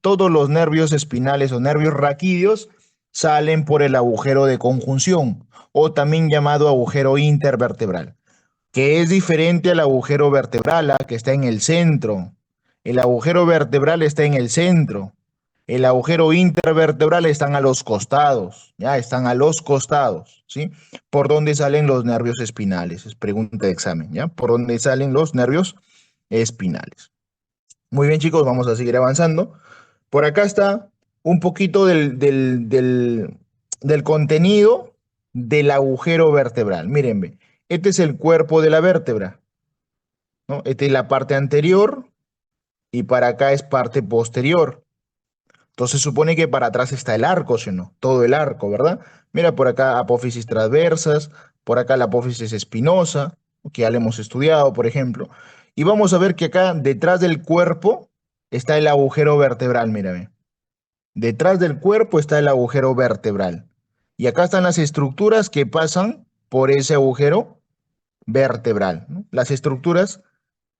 todos los nervios espinales o nervios raquídeos salen por el agujero de conjunción o también llamado agujero intervertebral, que es diferente al agujero vertebral, que está en el centro. El agujero vertebral está en el centro. El agujero intervertebral están a los costados, ya están a los costados, ¿sí? ¿Por dónde salen los nervios espinales? Es pregunta de examen, ¿ya? ¿Por dónde salen los nervios espinales? Muy bien, chicos, vamos a seguir avanzando. Por acá está un poquito del contenido del agujero vertebral. Mírenme, este es el cuerpo de la vértebra, ¿no? Esta es la parte anterior y para acá es parte posterior. Entonces supone que para atrás está el arco, ¿sí o no? Todo el arco, ¿verdad? Mira por acá apófisis transversas, por acá la apófisis espinosa, que ya le hemos estudiado, por ejemplo. Y vamos a ver que acá detrás del cuerpo está el agujero vertebral, mírame. Detrás del cuerpo está el agujero vertebral. Y acá están las estructuras que pasan por ese agujero vertebral, ¿no? Las estructuras,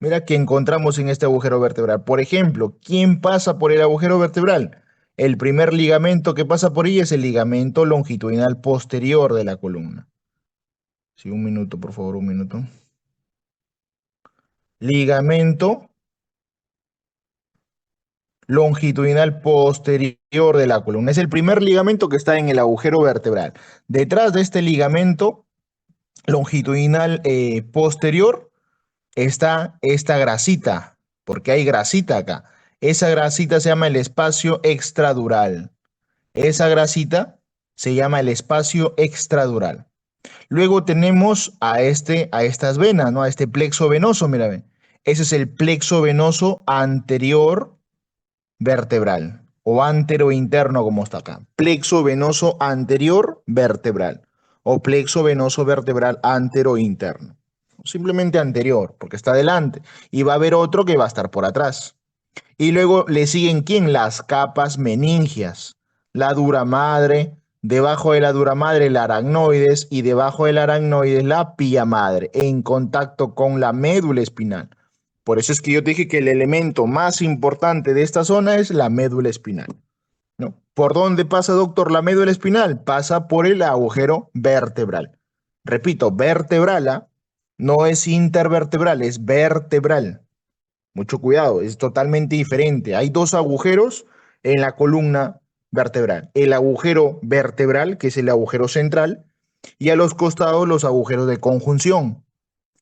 mira, que encontramos en este agujero vertebral. Por ejemplo, ¿quién pasa por el agujero vertebral? El primer ligamento que pasa por ahí es el ligamento longitudinal posterior de la columna. Sí, un minuto, por favor, un minuto. Ligamento longitudinal posterior de la columna. Es el primer ligamento que está en el agujero vertebral. Detrás de este ligamento longitudinal posterior está esta grasita, porque hay grasita acá. Esa grasita se llama el espacio extradural. Esa grasita se llama el espacio extradural. Luego tenemos a estas venas, ¿no? A este plexo venoso, mira, ve. Ese es el plexo venoso anterior vertebral o antero interno como está acá. Plexo venoso anterior vertebral o plexo venoso vertebral antero interno. Simplemente anterior, porque está adelante. Y va a haber otro que va a estar por atrás. Y luego le siguen ¿quién? Las capas meningias. La dura madre, debajo de la dura madre la aracnoides y debajo del aracnoides la pía madre en contacto con la médula espinal. Por eso es que yo te dije que el elemento más importante de esta zona es la médula espinal, ¿no? ¿Por dónde pasa, doctor, la médula espinal? Pasa por el agujero vertebral. Repito, vertebral, ¿ah? No es intervertebral, es vertebral. Mucho cuidado, es totalmente diferente. Hay dos agujeros en la columna vertebral. El agujero vertebral, que es el agujero central, y a los costados los agujeros de conjunción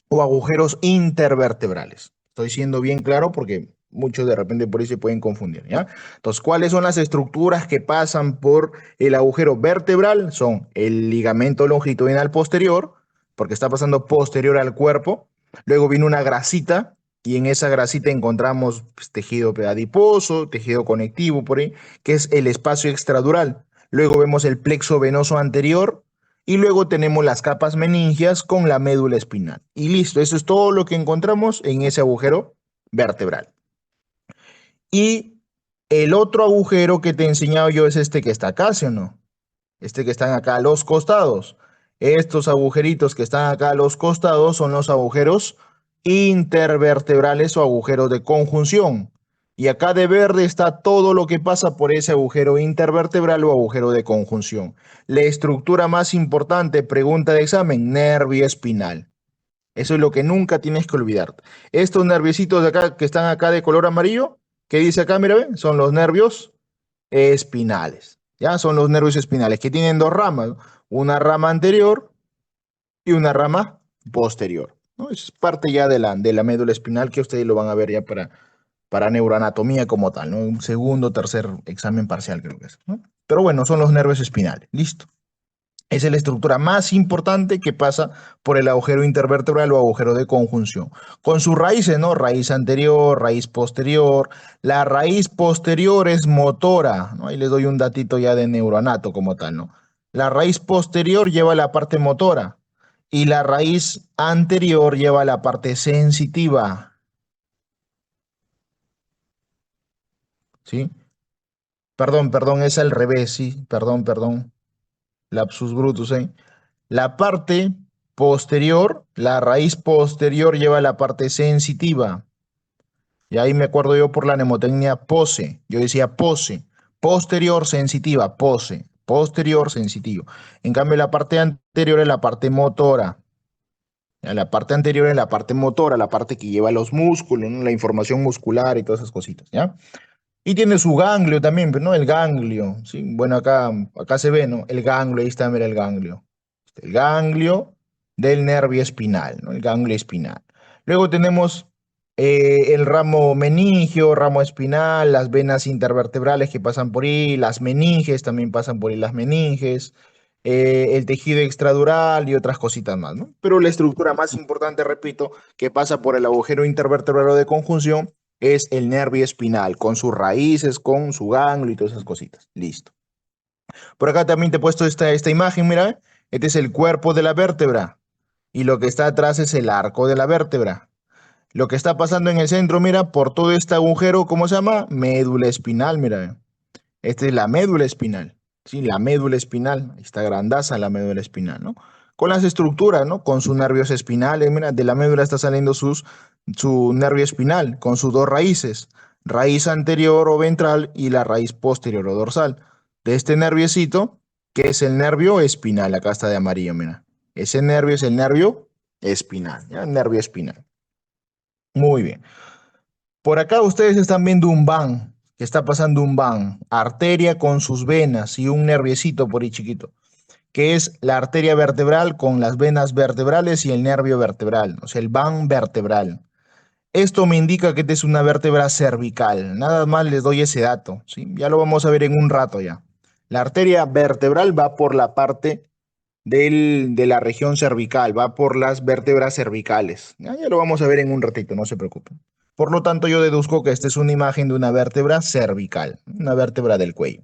o agujeros intervertebrales. Estoy siendo bien claro porque muchos de repente por ahí se pueden confundir, ¿ya? Entonces, ¿cuáles son las estructuras que pasan por el agujero vertebral? Son el ligamento longitudinal posterior, porque está pasando posterior al cuerpo. Luego viene una grasita y en esa grasita encontramos pues, tejido adiposo, tejido conectivo por ahí, que es el espacio extradural. Luego vemos el plexo venoso anterior, y luego tenemos las capas meningias con la médula espinal. Y listo, eso es todo lo que encontramos en ese agujero vertebral. Y el otro agujero que te he enseñado yo es este que está acá, ¿sí o no? Este que están acá a los costados. Estos agujeritos que están acá a los costados son los agujeros intervertebrales o agujeros de conjunción. Y acá de verde está todo lo que pasa por ese agujero intervertebral o agujero de conjunción. La estructura más importante, pregunta de examen, nervio espinal. Eso es lo que nunca tienes que olvidar. Estos nerviositos de acá que están acá de color amarillo, ¿qué dice acá? Mira, ¿ven? Son los nervios espinales. Ya son los nervios espinales que tienen dos ramas, ¿no? Una rama anterior y una rama posterior, ¿no? Es parte ya de la médula espinal que ustedes lo van a ver ya para neuroanatomía como tal, ¿no? Un segundo, tercer examen parcial creo que es, ¿no? Pero bueno, son los nervios espinales. Listo. Esa es la estructura más importante que pasa por el agujero intervertebral o agujero de conjunción. Con sus raíces, ¿no? Raíz anterior, raíz posterior. La raíz posterior es motora, ¿no? Ahí les doy un datito ya de neuroanato como tal, ¿no? La raíz posterior lleva la parte motora y la raíz anterior lleva la parte sensitiva, ¿sí? Perdón, es al revés, sí, perdón. Lapsus brutus, ¿eh? La parte posterior, la raíz posterior lleva la parte sensitiva Y ahí me acuerdo yo por la mnemotecnia POSE. Yo decía POSE, posterior sensitiva, POSE, posterior sensitivo. En cambio, la parte anterior es la parte motora. Ya, la parte anterior es la parte motora, la parte que lleva los músculos, ¿no? La información muscular y todas esas cositas, ¿ya? Y tiene su ganglio también, pero no el ganglio, ¿sí? Bueno, acá se ve, ¿no? El ganglio, ahí está, mira el ganglio. El ganglio del nervio espinal, ¿no? El ganglio espinal. Luego tenemos el ramo meningio, ramo espinal, las venas intervertebrales que pasan por ahí, las meninges también pasan por ahí, las meninges, el tejido extradural y otras cositas más, ¿no? Pero la estructura más importante, repito, que pasa por el agujero intervertebral o de conjunción es el nervio espinal, con sus raíces, con su ganglio y todas esas cositas. Listo. Por acá también te he puesto esta imagen, mira, este es el cuerpo de la vértebra y lo que está atrás es el arco de la vértebra. Lo que está pasando en el centro, mira, por todo este agujero, ¿cómo se llama? Médula espinal, mira. Esta es la médula espinal, ¿sí? La médula espinal, ahí está grandaza la médula espinal, ¿no? Con las estructuras, ¿no? Con sus nervios espinales, mira, de la médula está saliendo su nervio espinal, con sus dos raíces, raíz anterior o ventral y la raíz posterior o dorsal. De este nerviecito, que es el nervio espinal, acá está de amarillo, mira. Ese nervio es el nervio espinal, ¿ya? Nervio espinal. Muy bien. Por acá ustedes están viendo un van, que está pasando un van, arteria con sus venas y un nerviecito por ahí chiquito, que es la arteria vertebral con las venas vertebrales y el nervio vertebral, o sea, el van vertebral. Esto me indica que esta es una vértebra cervical. Nada más les doy ese dato, ¿sí? Ya lo vamos a ver en un rato ya. La arteria vertebral va por la parte de la región cervical, va por las vértebras cervicales. Ya lo vamos a ver en un ratito, no se preocupen. Por lo tanto, yo deduzco que esta es una imagen de una vértebra cervical, una vértebra del cuello.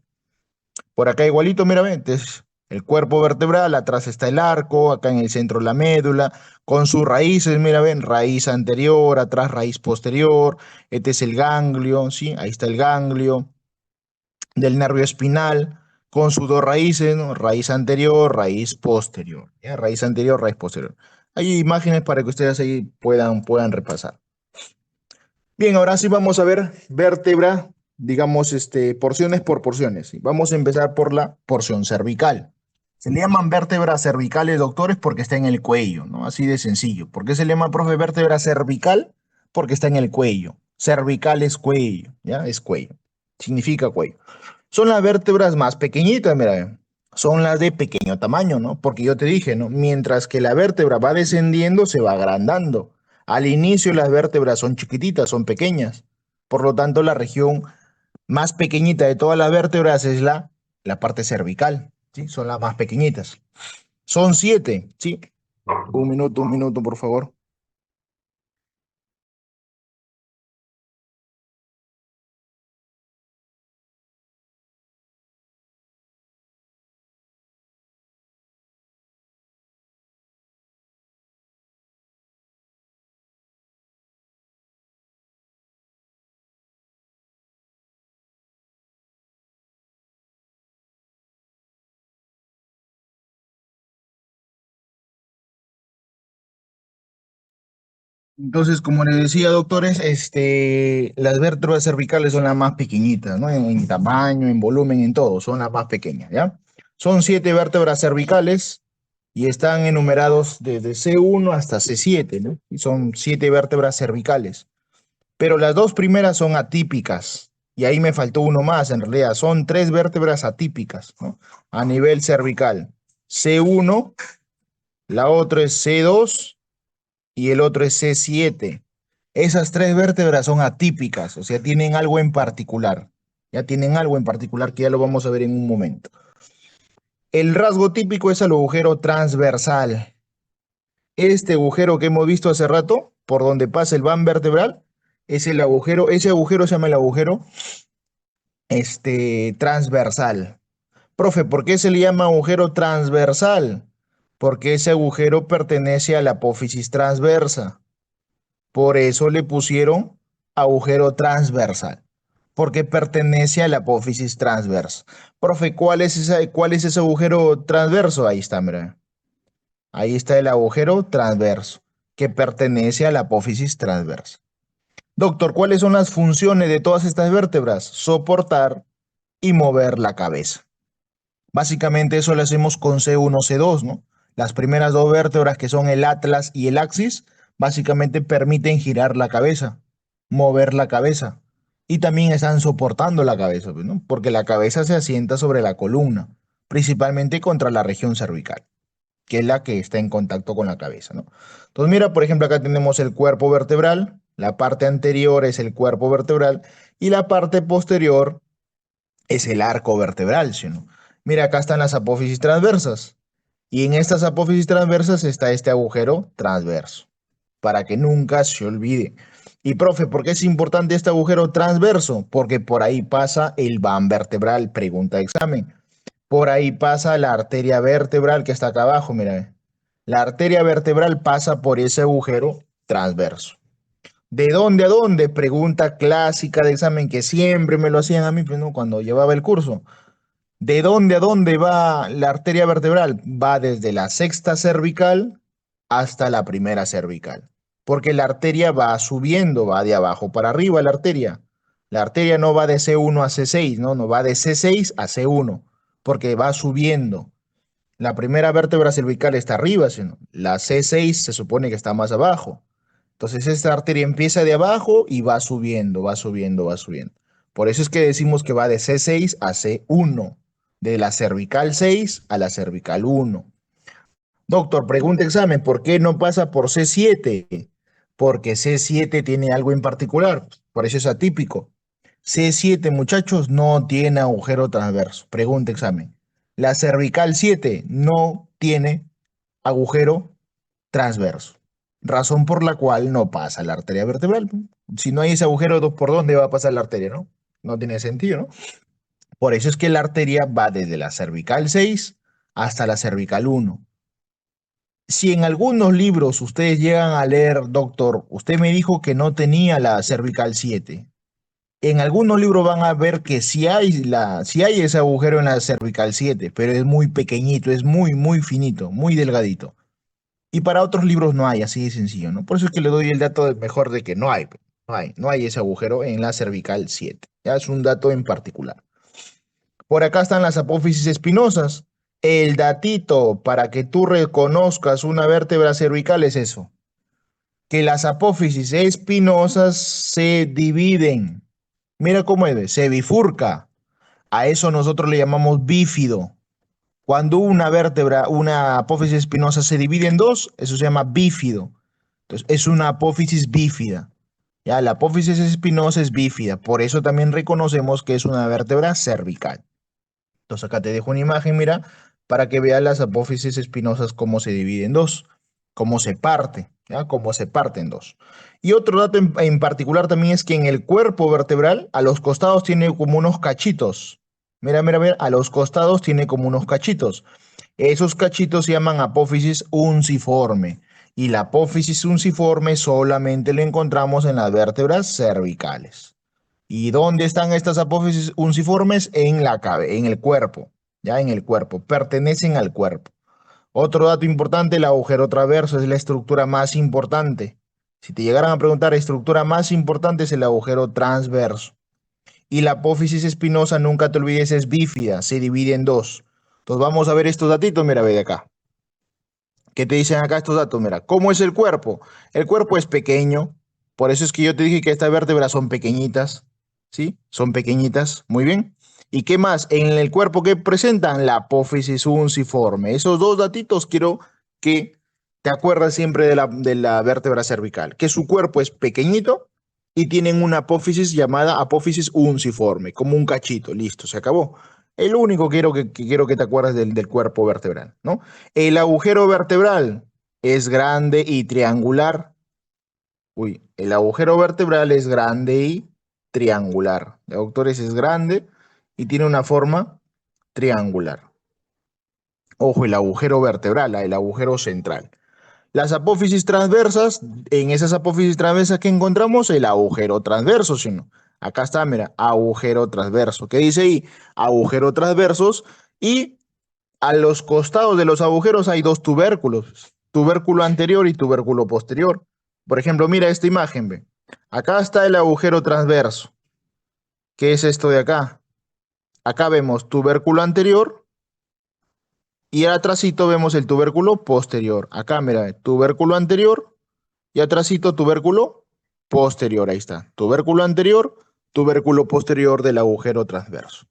Por acá igualito, mira, ve, este es el cuerpo vertebral, atrás está el arco, acá en el centro la médula, con sus raíces, mira, ven, raíz anterior, atrás raíz posterior, este es el ganglio, ¿sí? Ahí está el ganglio del nervio espinal, con sus dos raíces, ¿no? Raíz anterior, raíz posterior, ¿ya? Raíz anterior, raíz posterior. Hay imágenes para que ustedes ahí puedan repasar. Bien, ahora sí vamos a ver vértebra, digamos, porciones por porciones. ¿Sí? Vamos a empezar por la porción cervical. Se le llaman vértebras cervicales, doctores, porque está en el cuello, ¿no? Así de sencillo. ¿Por qué se le llama, profe, vértebra cervical? Porque está en el cuello. Cervical es cuello, ¿ya? Es cuello. Significa cuello. Son las vértebras más pequeñitas, mira, son las de pequeño tamaño, ¿no? Porque yo te dije, ¿no? Mientras que la vértebra va descendiendo, se va agrandando. Al inicio las vértebras son chiquititas, son pequeñas. Por lo tanto, la región más pequeñita de todas las vértebras es la parte cervical, ¿sí? Son las más pequeñitas. Son siete, ¿sí? Un minuto, por favor. Entonces, como les decía, doctores, las vértebras cervicales son las más pequeñitas, ¿no? En tamaño, en volumen, en todo, son las más pequeñas, ¿ya? Son siete vértebras cervicales y están enumerados desde C1 hasta C7, ¿no? Y son siete vértebras cervicales. Pero las dos primeras son atípicas, y ahí me faltó uno más, en realidad, son tres vértebras atípicas, ¿no? A nivel cervical. C1, la otra es C2 y el otro es C7. Esas tres vértebras son atípicas, o sea, tienen algo en particular. Ya tienen algo en particular que ya lo vamos a ver en un momento. El rasgo típico es el agujero transversal. Este agujero que hemos visto hace rato, por donde pasa el van vertebral, es el agujero, ese agujero se llama el agujero transversal. Profe, ¿por qué se le llama agujero transversal? Porque ese agujero pertenece a la apófisis transversa. Por eso le pusieron agujero transversal, porque pertenece a la apófisis transversa. Profe, cuál es ese agujero transverso? Ahí está, mira. Ahí está el agujero transverso, que pertenece a la apófisis transversa. Doctor, ¿cuáles son las funciones de todas estas vértebras? Soportar y mover la cabeza. Básicamente eso lo hacemos con C1, C2, ¿no? Las primeras dos vértebras que son el atlas y el axis, básicamente permiten girar la cabeza, mover la cabeza. Y también están soportando la cabeza, pues, ¿no? Porque la cabeza se asienta sobre la columna, principalmente contra la región cervical, que es la que está en contacto con la cabeza, ¿no? Entonces, mira, por ejemplo, acá tenemos el cuerpo vertebral, la parte anterior es el cuerpo vertebral y la parte posterior es el arco vertebral, ¿sí o no? Mira, acá están las apófisis transversas. Y en estas apófisis transversas está este agujero transverso, para que nunca se olvide. Y profe, ¿por qué es importante este agujero transverso? Porque por ahí pasa el van vertebral, pregunta de examen. Por ahí pasa la arteria vertebral que está acá abajo, mira. La arteria vertebral pasa por ese agujero transverso. ¿De dónde a dónde? Pregunta clásica de examen que siempre me lo hacían a mí, pues, ¿no? Cuando llevaba el curso. ¿De dónde a dónde va la arteria vertebral? Va desde la sexta cervical hasta la primera cervical. Porque la arteria va subiendo, va de abajo para arriba la arteria. La arteria no va de C1 a C6, ¿no? No va de C6 a C1, porque va subiendo. La primera vértebra cervical está arriba, sino la C6 se supone que está más abajo. Entonces esta arteria empieza de abajo y va subiendo, va subiendo, va subiendo. Por eso es que decimos que va de C6 a C1, de la cervical 6 a la cervical 1. Doctor, pregunta examen, ¿por qué no pasa por C7? Porque C7 tiene algo en particular, por eso es atípico. C7, muchachos, no tiene agujero transverso. Pregunta examen. La cervical 7 no tiene agujero transverso, razón por la cual no pasa la arteria vertebral. Si no hay ese agujero, ¿por dónde va a pasar la arteria, no? No tiene sentido, ¿no? Por eso es que la arteria va desde la cervical 6 hasta la cervical 1. Si en algunos libros ustedes llegan a leer, doctor, usted me dijo que no tenía la cervical 7. En algunos libros van a ver que sí hay ese agujero en la cervical 7, pero es muy pequeñito, es muy, muy finito, muy delgadito. Y para otros libros no hay, así de sencillo, ¿no? Por eso es que le doy el dato mejor de que no hay ese agujero en la cervical 7. Ya es un dato en particular. Por acá están las apófisis espinosas. El datito para que tú reconozcas una vértebra cervical es eso, que las apófisis espinosas se dividen. Mira cómo es, se bifurca. A eso nosotros le llamamos bífido. Cuando una vértebra, una apófisis espinosa se divide en dos, eso se llama bífido. Entonces, es una apófisis bífida. Ya, la apófisis espinosa es bífida, por eso también reconocemos que es una vértebra cervical. Entonces, acá te dejo una imagen, mira, para que veas las apófisis espinosas cómo se dividen en dos, cómo se parte, ¿ya? Cómo se parte en dos. Y otro dato en particular también es que en el cuerpo vertebral, a los costados tiene como unos cachitos. Mira, mira, mira, a los costados tiene como unos cachitos. Esos cachitos se llaman apófisis unciforme y la apófisis unciforme solamente la encontramos en las vértebras cervicales. ¿Y dónde están estas apófisis unciformes? En el cuerpo, ya en el cuerpo, pertenecen al cuerpo. Otro dato importante, el agujero transverso es la estructura más importante. Si te llegaran a preguntar, la estructura más importante es el agujero transverso. Y la apófisis espinosa, nunca te olvides, es bífida, se divide en dos. Entonces vamos a ver estos datitos, mira, ve de acá. ¿Qué te dicen acá estos datos? Mira, ¿cómo es el cuerpo? El cuerpo es pequeño, por eso es que yo te dije que estas vértebras son pequeñitas, ¿sí? Son pequeñitas, muy bien. ¿Y qué más? En el cuerpo que presentan la apófisis unciforme. Esos dos datitos quiero que te acuerdas siempre de la vértebra cervical, que su cuerpo es pequeñito y tienen una apófisis llamada apófisis unciforme, como un cachito, listo, se acabó. El único que quiero que te acuerdas del cuerpo vertebral, ¿no? El agujero vertebral es grande y triangular. Uy, el agujero vertebral es grande y triangular. Doctores, es grande y tiene una forma triangular. Ojo, el agujero vertebral, el agujero central. Las apófisis transversas, en esas apófisis transversas que encontramos, el agujero transverso, sino. Acá está, mira, agujero transverso. ¿Qué dice ahí? Agujero transversos y a los costados de los agujeros hay dos tubérculos, tubérculo anterior y tubérculo posterior. Por ejemplo, mira esta imagen, ve. Acá está el agujero transverso. ¿Qué es esto de acá? Acá vemos tubérculo anterior y atrásito vemos el tubérculo posterior. Acá, mira, tubérculo anterior y atrásito tubérculo posterior. Ahí está. Tubérculo anterior, tubérculo posterior del agujero transverso.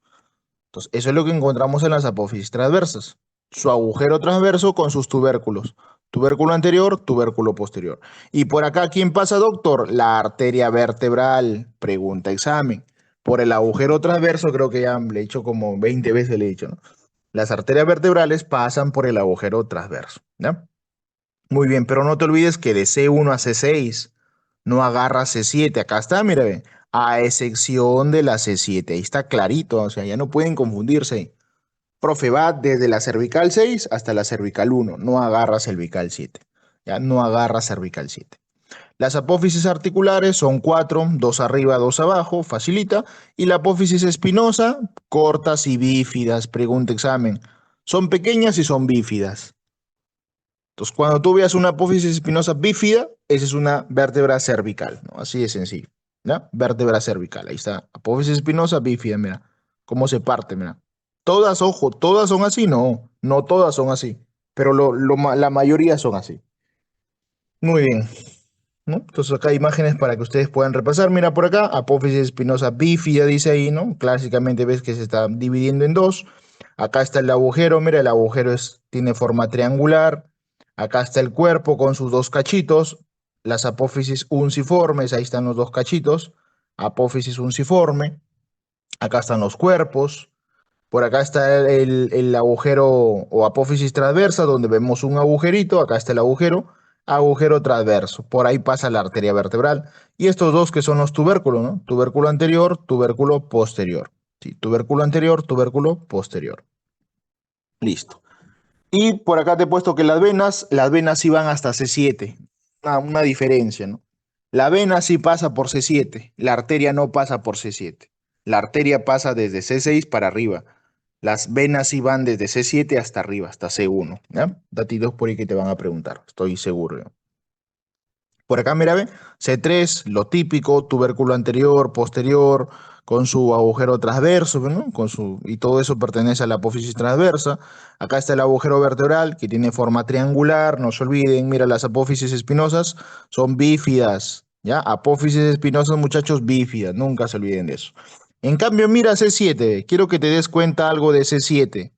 Entonces, eso es lo que encontramos en las apófisis transversas. Su agujero transverso con sus tubérculos. Tubérculo anterior, tubérculo posterior. Y por acá, ¿quién pasa, doctor? La arteria vertebral. Pregunta examen. Por el agujero transverso, creo que ya le he dicho como 20 veces, le he dicho, ¿no? Las arterias vertebrales pasan por el agujero transverso, ¿ya? Muy bien, pero no te olvides que de C1 a C6 no agarra C7. Acá está, mira, ve, a excepción de la C7. Ahí está clarito, o sea, ya no pueden confundirse. Profe, va desde la cervical 6 hasta la cervical 1. No agarra cervical 7. Ya no agarra cervical 7. Las apófisis articulares son 4, 2 arriba, 2 abajo, facilita. Y la apófisis espinosa, cortas y bífidas. Pregunta examen. Son pequeñas y son bífidas. Entonces, cuando tú veas una apófisis espinosa bífida, esa es una vértebra cervical, ¿no? Así de sencillo, ¿ya? Vértebra cervical, ahí está. Apófisis espinosa bífida, mira, cómo se parte, mira. Todas, ojo, todas son así, no, no todas son así, pero la mayoría son así. Muy bien, ¿no? Entonces acá hay imágenes para que ustedes puedan repasar. Mira por acá, apófisis espinosa bífida dice ahí, ¿no? Clásicamente ves que se está dividiendo en dos. Acá está el agujero, mira, el agujero tiene forma triangular. Acá está el cuerpo con sus dos cachitos, las apófisis unciformes, ahí están los dos cachitos, apófisis unciforme. Acá están los cuerpos. Por acá está el agujero o apófisis transversa, donde vemos un agujerito. Acá está el agujero, agujero transverso. Por ahí pasa la arteria vertebral. Y estos dos que son los tubérculos, ¿no? Tubérculo anterior, tubérculo posterior. Sí, tubérculo anterior, tubérculo posterior. Listo. Y por acá te he puesto que las venas sí van hasta C7. Una diferencia, ¿no? La vena sí pasa por C7, la arteria no pasa por C7. La arteria pasa desde C6 para arriba. Las venas sí van desde C7 hasta arriba, hasta C1, ¿ya? Datitos por ahí que te van a preguntar, estoy seguro, ¿no? Por acá, mira, ve, C3, lo típico, tubérculo anterior, posterior, con su agujero transverso, ¿no? Y todo eso pertenece a la apófisis transversa. Acá está el agujero vertebral, que tiene forma triangular, no se olviden, mira, las apófisis espinosas son bífidas, ¿ya? Apófisis espinosas, muchachos, bífidas, nunca se olviden de eso. En cambio, mira C7, quiero que te des cuenta algo de C7.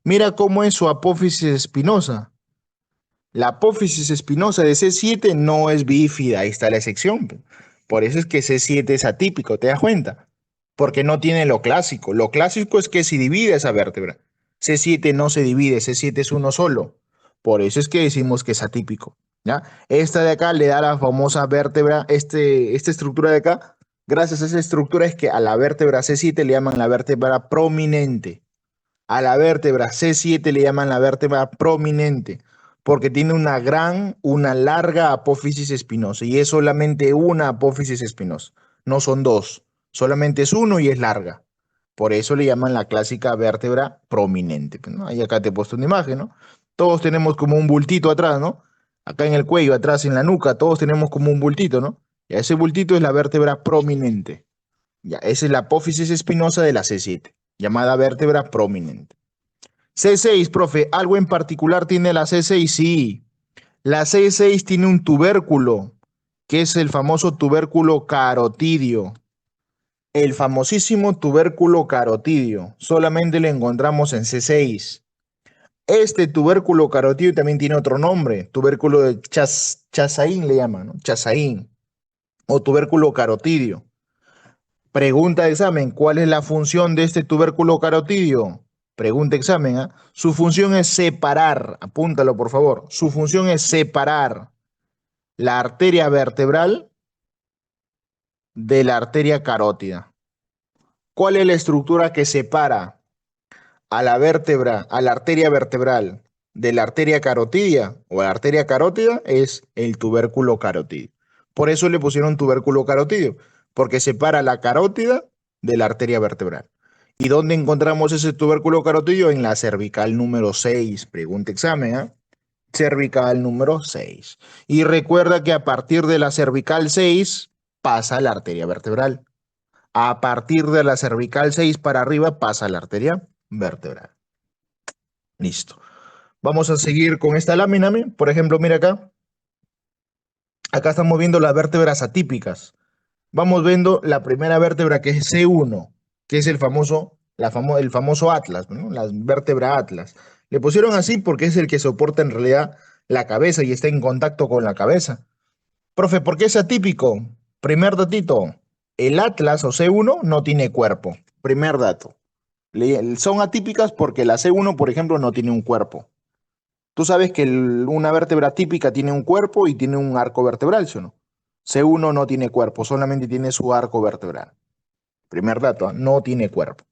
Mira cómo es su apófisis espinosa. La apófisis espinosa de C7 no es bífida, ahí está la excepción. Por eso es que C7 es atípico, ¿te das cuenta? Porque no tiene lo clásico. Lo clásico es que se divide esa vértebra. C7 no se divide, C7 es uno solo. Por eso es que decimos que es atípico, ¿ya? Esta de acá le da la famosa vértebra, esta estructura de acá, gracias a esa estructura es que a la vértebra C7 le llaman la vértebra prominente. A la vértebra C7 le llaman la vértebra prominente porque tiene una larga apófisis espinosa y es solamente una apófisis espinosa, no son dos, solamente es uno y es larga. Por eso le llaman la clásica vértebra prominente, ¿no? Ahí acá te he puesto una imagen, ¿no? Todos tenemos como un bultito atrás, ¿no? Acá en el cuello, atrás en la nuca, todos tenemos como un bultito, ¿no? Y ese bultito es la vértebra prominente. Ya, esa es la apófisis espinosa de la C7, llamada vértebra prominente. C6, profe, ¿algo en particular tiene la C6? Sí, la C6 tiene un tubérculo, que es el famoso tubérculo carotidio. El famosísimo tubérculo carotidio, solamente lo encontramos en C6. Este tubérculo carotidio también tiene otro nombre, tubérculo de Chasain le llaman, ¿no? Chasain, o tubérculo carotidio. Pregunta de examen, ¿cuál es la función de este tubérculo carotidio? Pregunta de examen, ¿ah? Su función es separar, apúntalo por favor, su función es separar la arteria vertebral de la arteria carótida. ¿Cuál es la estructura que separa a la vértebra, a la arteria vertebral de la arteria carotidia o la arteria carótida? Es el tubérculo carotidio. Por eso le pusieron tubérculo carotidio, porque separa la carótida de la arteria vertebral. ¿Y dónde encontramos ese tubérculo carotidio? En la cervical número 6. Pregunta examen, ¿eh? Cervical número 6. Y recuerda que a partir de la cervical 6 pasa a la arteria vertebral. A partir de la cervical 6 para arriba pasa a la arteria vertebral. Listo. Vamos a seguir con esta lámina. Por ejemplo, mira acá. Acá estamos viendo las vértebras atípicas. Vamos viendo la primera vértebra que es C1, que es el famoso Atlas, ¿no? La vértebra Atlas. Le pusieron así porque es el que soporta en realidad la cabeza y está en contacto con la cabeza. Profe, ¿por qué es atípico? Primer datito, el Atlas o C1 no tiene cuerpo. Primer dato. Son atípicas porque la C1, por ejemplo, no tiene un cuerpo. Tú sabes que una vértebra típica tiene un cuerpo y tiene un arco vertebral, ¿sí o no? C1 no tiene cuerpo, solamente tiene su arco vertebral. Primer dato, ¿ah? No tiene cuerpo.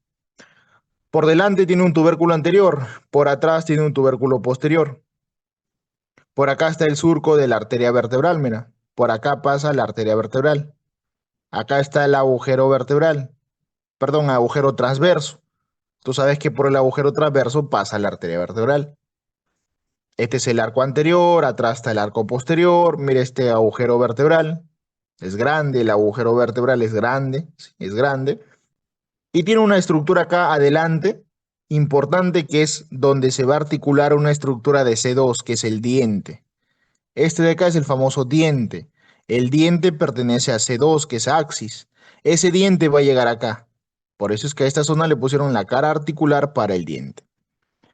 Por delante tiene un tubérculo anterior, por atrás tiene un tubérculo posterior. Por acá está el surco de la arteria vertebral, mira. Por acá pasa la arteria vertebral. Acá está el agujero vertebral, perdón, agujero transverso. Tú sabes que por el agujero transverso pasa la arteria vertebral. Este es el arco anterior, atrás está el arco posterior. Mira este agujero vertebral. Es grande, el agujero vertebral es grande, sí, es grande. Y tiene una estructura acá adelante, importante, que es donde se va a articular una estructura de C2, que es el diente. Este de acá es el famoso diente. El diente pertenece a C2, que es axis. Ese diente va a llegar acá. Por eso es que a esta zona le pusieron la cara articular para el diente.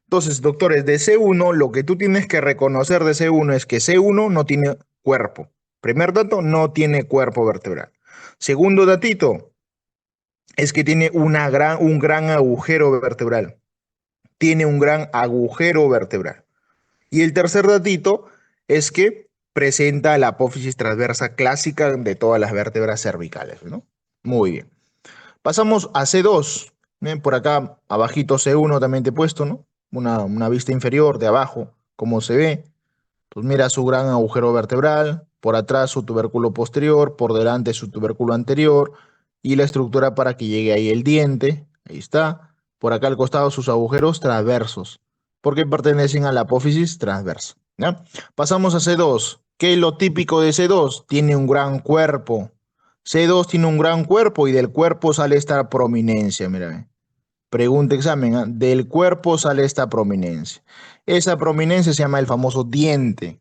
Entonces, doctores, de C1, lo que tú tienes que reconocer de C1 es que C1 no tiene cuerpo. Primer dato, no tiene cuerpo vertebral. Segundo datito, es que tiene un gran agujero vertebral. Tiene un gran agujero vertebral. Y el tercer datito es que presenta la apófisis transversa clásica de todas las vértebras cervicales, ¿no? Muy bien. Pasamos a C2. Bien, por acá, abajito C1 también te he puesto, ¿no? Una vista inferior de abajo, como se ve. Pues mira su gran agujero vertebral, por atrás su tubérculo posterior, por delante su tubérculo anterior y la estructura para que llegue ahí el diente. Ahí está. Por acá al costado sus agujeros transversos, porque pertenecen a la apófisis transversa. ¿Ya? Pasamos a C2. ¿Qué es lo típico de C2? Tiene un gran cuerpo. C2 tiene un gran cuerpo y del cuerpo sale esta prominencia, mira. Pregunta examen, ¿ah? Del cuerpo sale esta prominencia. Esa prominencia se llama el famoso diente.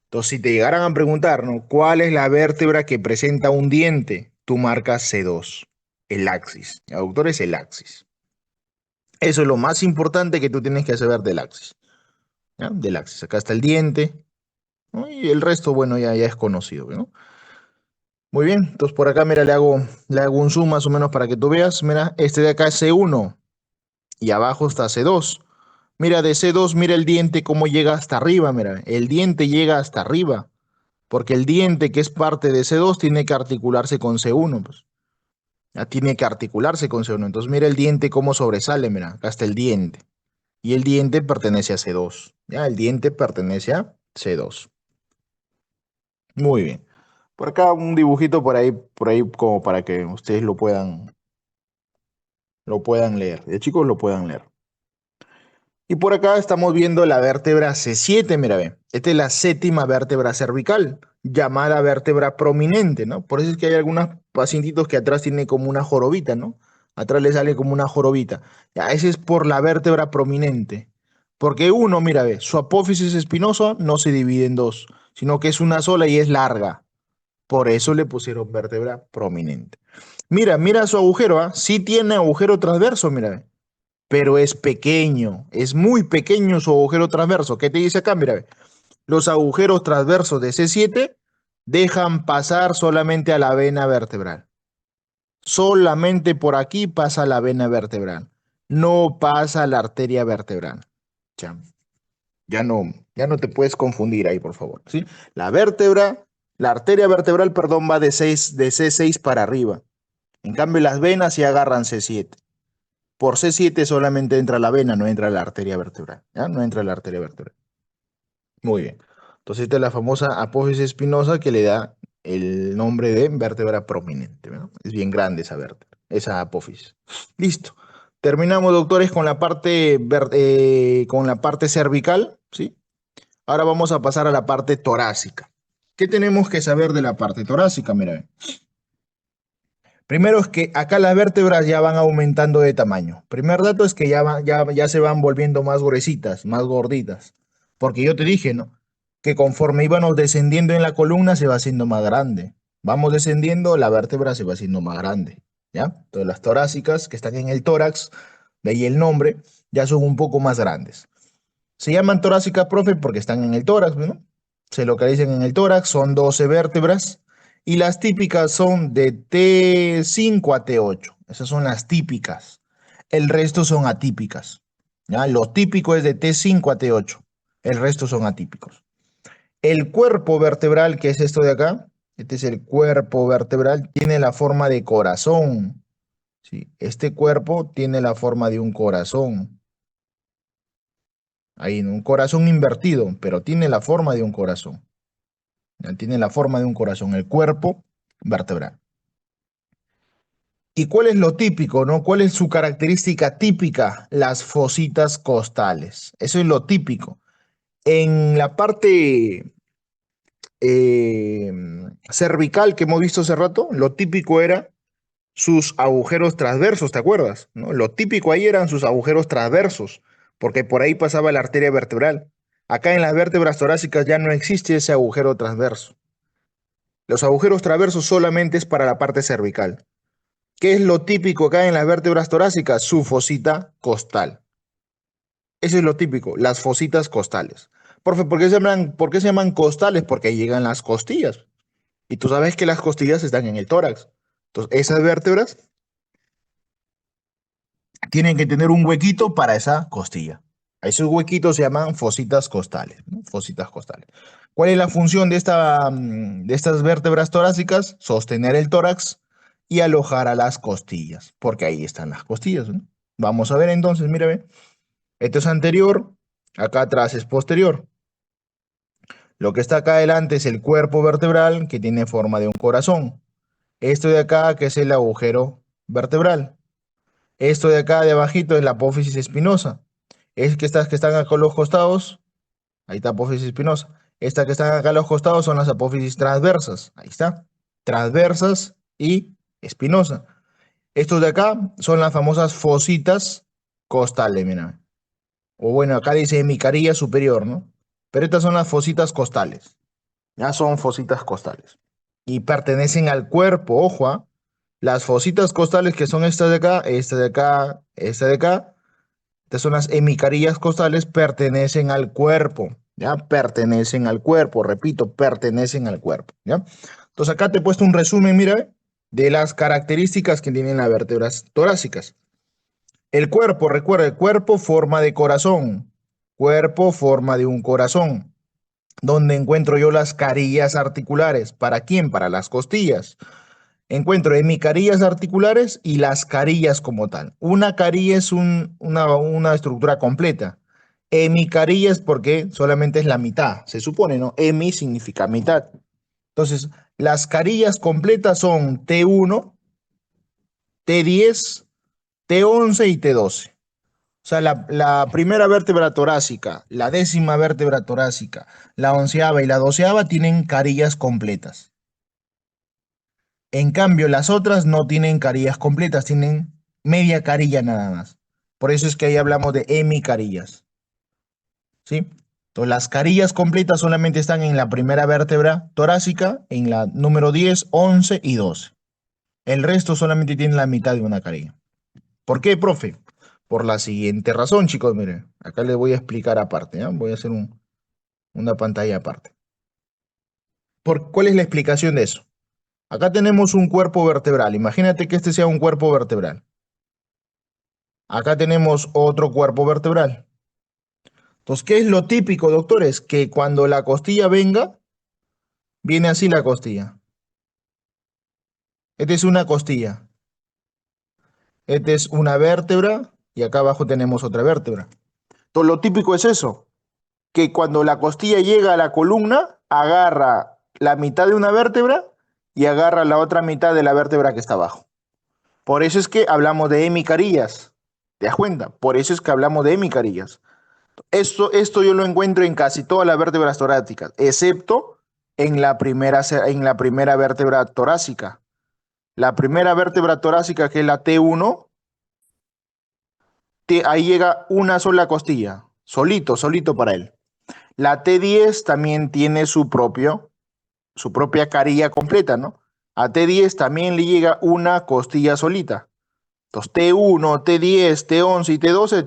Entonces, si te llegaran a preguntar, ¿no? ¿Cuál es la vértebra que presenta un diente? Tú marcas C2, el axis. El doctor es el axis. Eso es lo más importante que tú tienes que saber del axis. ¿Ya? Del axis. Acá está el diente, ¿no? Y el resto, bueno, ya es conocido, ¿no? Muy bien, entonces por acá, mira, le hago un zoom más o menos para que tú veas. Mira, este de acá es C1 y abajo está C2. Mira, de C2, mira el diente cómo llega hasta arriba, mira, el diente llega hasta arriba, porque el diente que es parte de C2 tiene que articularse con C1, pues. Ya tiene que articularse con C1. Entonces mira el diente cómo sobresale, mira, acá está el diente. Y el diente pertenece a C2. Ya, el diente pertenece a C2. Muy bien. Por acá un dibujito por ahí como para que ustedes lo puedan leer. De chicos lo puedan leer. Y por acá estamos viendo la vértebra C7, mira, ve. Esta es la séptima vértebra cervical, llamada vértebra prominente, ¿no? Por eso es que hay algunos pacientitos que atrás tienen como una jorobita, ¿no? Atrás le sale como una jorobita. Ya, ese es por la vértebra prominente. Porque uno, mira, ve, su apófisis espinosa no se divide en dos, sino que es una sola y es larga. Por eso le pusieron vértebra prominente. Mira su agujero, ¿ah? Sí tiene agujero transverso, mira, ve, pero es pequeño, es muy pequeño su agujero transverso. ¿Qué te dice acá? Mira, ve, los agujeros transversos de C7 dejan pasar solamente a la vena vertebral. Solamente por aquí pasa la vena vertebral. No pasa la arteria vertebral. Ya, ya no te puedes confundir ahí, por favor. ¿Sí? La arteria vertebral, perdón, va de C6 para arriba. En cambio, las venas sí agarran C7. Por C7 solamente entra la vena, no entra la arteria vertebral. ¿Ya? No entra la arteria vertebral. Muy bien. Entonces, esta es la famosa apófisis espinosa que le da el nombre de vértebra prominente, ¿no? Es bien grande esa vértebra, esa apófisis. Listo. Terminamos, doctores, con la parte cervical, ¿sí? Ahora vamos a pasar a la parte torácica. ¿Qué tenemos que saber de la parte torácica? Mira, Primero es que acá las vértebras ya van aumentando de tamaño. Primer dato es que ya se van volviendo más gruesitas, más gorditas. Porque yo te dije, ¿no? Que conforme íbamos descendiendo en la columna se va haciendo más grande. Vamos descendiendo, la vértebra se va haciendo más grande. ¿Ya? Entonces las torácicas que están en el tórax, de ahí el nombre, ya son un poco más grandes. Se llaman torácicas, profe, porque están en el tórax, ¿no? Se localizan en el tórax, son 12 vértebras y las típicas son de T5 a T8. Esas son las típicas. El resto son atípicas. ¿Ya? Lo típico es de T5 a T8. El resto son atípicos. El cuerpo vertebral, que es esto de acá, este es el cuerpo vertebral, tiene la forma de corazón. ¿Sí? Este cuerpo tiene la forma de un corazón. Ahí, un corazón invertido, pero tiene la forma de un corazón. ¿Ya? Tiene la forma de un corazón, el cuerpo vertebral. ¿Y cuál es lo típico, no? ¿Cuál es su característica típica? Las fositas costales. Eso es lo típico. En la parte eh, cervical que hemos visto hace rato, lo típico era sus agujeros transversos, ¿te acuerdas? ¿No? Lo típico ahí eran sus agujeros transversos, porque por ahí pasaba la arteria vertebral. Acá en las vértebras torácicas ya no existe ese agujero transverso. Los agujeros transversos solamente es para la parte cervical. ¿Qué es lo típico acá en las vértebras torácicas? Su fosita costal. Eso es lo típico, las fositas costales. Profe, por qué se llaman costales? Porque ahí llegan las costillas. Y tú sabes que las costillas están en el tórax. Entonces, esas vértebras tienen que tener un huequito para esa costilla. A esos huequitos se llaman fositas costales, ¿no? Fositas costales. ¿Cuál es la función de estas vértebras torácicas? Sostener el tórax y alojar a las costillas, porque ahí están las costillas, ¿no? Vamos a ver entonces, mírame. Esto es anterior, acá atrás es posterior. Lo que está acá adelante es el cuerpo vertebral que tiene forma de un corazón. Esto de acá que es el agujero vertebral. Esto de acá de abajito es la apófisis espinosa. Es que estas que están acá a los costados, ahí está apófisis espinosa. Estas que están acá a los costados son las apófisis transversas. Ahí está. Transversas y espinosa. Estos de acá son las famosas fositas costales, mira. O bueno, acá dice hemicarilla superior, ¿no? Pero estas son las fositas costales. Ya son fositas costales. Y pertenecen al cuerpo, ojo, ¿ah? Las fositas costales que son estas de acá, esta de acá, esta de acá, estas son las hemicarillas costales, pertenecen al cuerpo, ¿ya? Pertenecen al cuerpo, repito, pertenecen al cuerpo, ¿ya? Entonces acá te he puesto un resumen, mira, de las características que tienen las vértebras torácicas. El cuerpo, recuerda, el cuerpo forma de corazón, cuerpo forma de un corazón. ¿Dónde encuentro yo las carillas articulares? ¿Para quién? Para las costillas. Encuentro hemicarillas articulares y las carillas como tal. Una carilla es una estructura completa. Hemicarilla es porque solamente es la mitad, se supone, ¿no? Hemi significa mitad. Entonces, las carillas completas son T1, T10, T11 y T12. O sea, la primera vértebra torácica, la décima vértebra torácica, la onceava y la doceava tienen carillas completas. En cambio, las otras no tienen carillas completas, tienen media carilla nada más. Por eso es que ahí hablamos de hemicarillas, ¿sí? Entonces, las carillas completas solamente están en la primera vértebra torácica, en la número 10, 11 y 12. El resto solamente tiene la mitad de una carilla. ¿Por qué, profe? Por la siguiente razón, chicos, miren, acá les voy a explicar aparte, ¿ya? Voy a hacer una pantalla aparte. ¿Cuál es la explicación de eso? Acá tenemos un cuerpo vertebral. Imagínate que este sea un cuerpo vertebral. Acá tenemos otro cuerpo vertebral. Entonces, ¿qué es lo típico, doctores? Que cuando la costilla venga, viene así la costilla. Esta es una costilla. Esta es una vértebra y acá abajo tenemos otra vértebra. Entonces, lo típico es eso, que cuando la costilla llega a la columna, agarra la mitad de una vértebra y agarra la otra mitad de la vértebra que está abajo. Por eso es que hablamos de hemicarillas. ¿Te das cuenta? Por eso es que hablamos de hemicarillas. Esto yo lo encuentro en casi todas las vértebras torácicas, excepto en la primera vértebra torácica. La primera vértebra torácica, que es la T1, ahí llega una sola costilla, solito para él. La T10 también tiene su propia carilla completa, ¿no? A T10 también le llega una costilla solita. Entonces, T1, T10, T11 y T12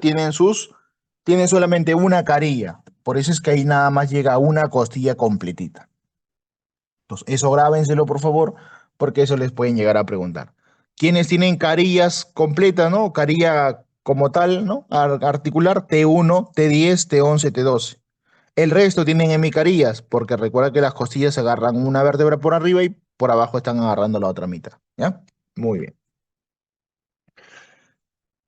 tienen solamente una carilla. Por eso es que ahí nada más llega una costilla completita. Entonces, eso grábenselo, por favor, porque eso les pueden llegar a preguntar. ¿Quiénes tienen carillas completas, no? Carilla como tal, ¿no? Articular, T1, T10, T11, T12. El resto tienen hemicarillas, porque recuerda que las costillas agarran una vértebra por arriba y por abajo están agarrando la otra mitad. ¿Ya? Muy bien.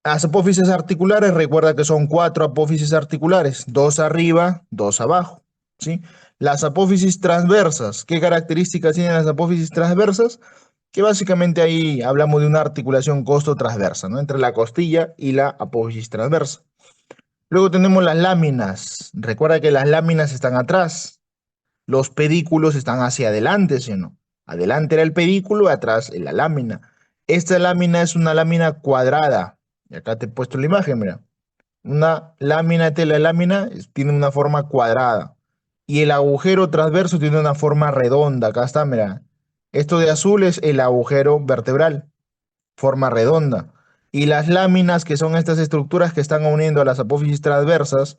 Las apófisis articulares, recuerda que son cuatro apófisis articulares, dos arriba, dos abajo. ¿Sí? Las apófisis transversas, ¿qué características tienen las apófisis transversas? Que básicamente ahí hablamos de una articulación costo-transversa, ¿no? Entre la costilla y la apófisis transversa. Luego tenemos las láminas. Recuerda que las láminas están atrás, los pedículos están hacia adelante, ¿sí o no? Adelante era el pedículo, atrás la lámina. Esta lámina es una lámina cuadrada. Y acá te he puesto la imagen, mira. Una lámina de tela de lámina tiene una forma cuadrada. Y el agujero transverso tiene una forma redonda. Acá está, mira. Esto de azul es el agujero vertebral, forma redonda. Y las láminas, que son estas estructuras que están uniendo a las apófisis transversas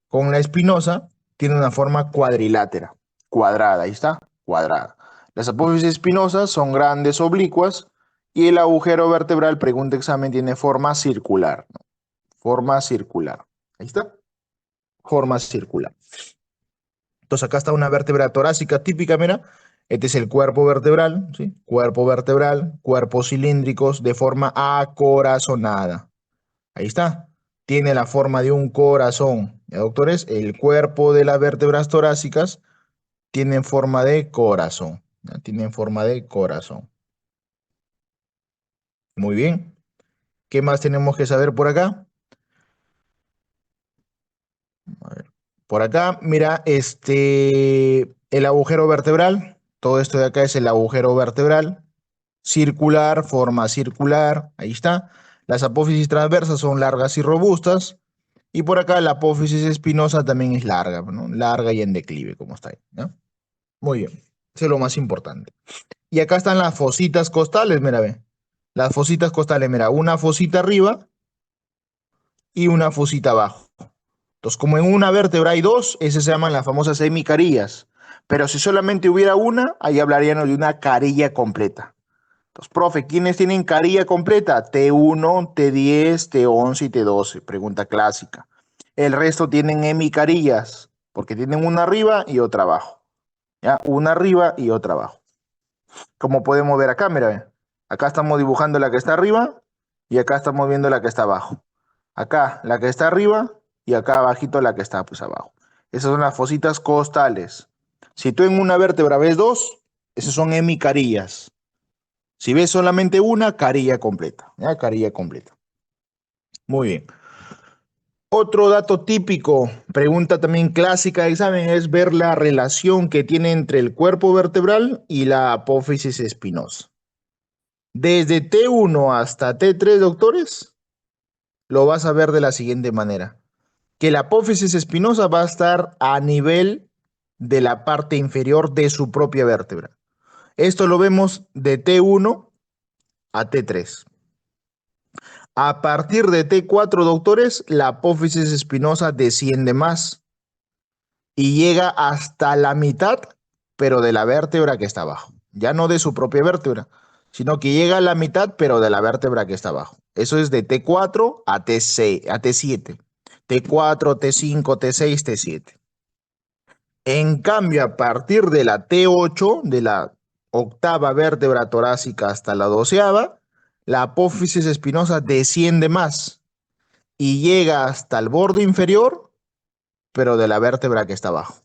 con la espinosa, tienen una forma cuadrilátera, cuadrada, ahí está, cuadrada. Las apófisis espinosas son grandes, oblicuas, y el agujero vertebral, pregunta examen, tiene forma circular, ¿no? Forma circular. Ahí está, forma circular. Entonces acá está una vértebra torácica típica, mira. Este es el cuerpo vertebral, ¿sí? Cuerpo vertebral, cuerpos cilíndricos de forma acorazonada. Ahí está. Tiene la forma de un corazón. ¿Ya, doctores? El cuerpo de las vértebras torácicas tienen forma de corazón. ¿Ya? Tienen forma de corazón. Muy bien. ¿Qué más tenemos que saber por acá? A ver. Por acá, mira, el agujero vertebral. Todo esto de acá es el agujero vertebral. Circular, forma circular. Ahí está. Las apófisis transversas son largas y robustas. Y por acá la apófisis espinosa también es larga, ¿no? Larga y en declive, como está ahí, ¿no? Muy bien. Eso es lo más importante. Y acá están las fositas costales, mira, ve. Las fositas costales, mira, una fosita arriba y una fosita abajo. Entonces, como en una vértebra hay dos, esas se llaman las famosas hemicarillas. Pero si solamente hubiera una, ahí hablaríamos de una carilla completa. Entonces, profe, ¿quiénes tienen carilla completa? T1, T10, T11 y T12. Pregunta clásica. El resto tienen hemicarillas, porque tienen una arriba y otra abajo. ¿Ya? Una arriba y otra abajo. Como podemos ver acá, mira, ve. Acá estamos dibujando la que está arriba y acá estamos viendo la que está abajo. Acá la que está arriba y acá abajito la que está pues abajo. Esas son las fositas costales. Si tú en una vértebra ves dos, esas son hemicarillas. Si ves solamente una, carilla completa. ¿Ya? Carilla completa. Muy bien. Otro dato típico, pregunta también clásica de examen, es ver la relación que tiene entre el cuerpo vertebral y la apófisis espinosa. Desde T1 hasta T3, doctores, lo vas a ver de la siguiente manera. Que la apófisis espinosa va a estar a nivel de la parte inferior de su propia vértebra. Esto lo vemos de T1 a T3. A partir de T4, doctores, la apófisis espinosa desciende más y llega hasta la mitad, pero de la vértebra que está abajo. Ya no de su propia vértebra, sino que llega a la mitad, pero de la vértebra que está abajo. Eso es de T4 a T6, a T7. T4, T5, T6, T7. En cambio, a partir de la T8, de la octava vértebra torácica hasta la doceava, la apófisis espinosa desciende más y llega hasta el borde inferior, pero de la vértebra que está abajo.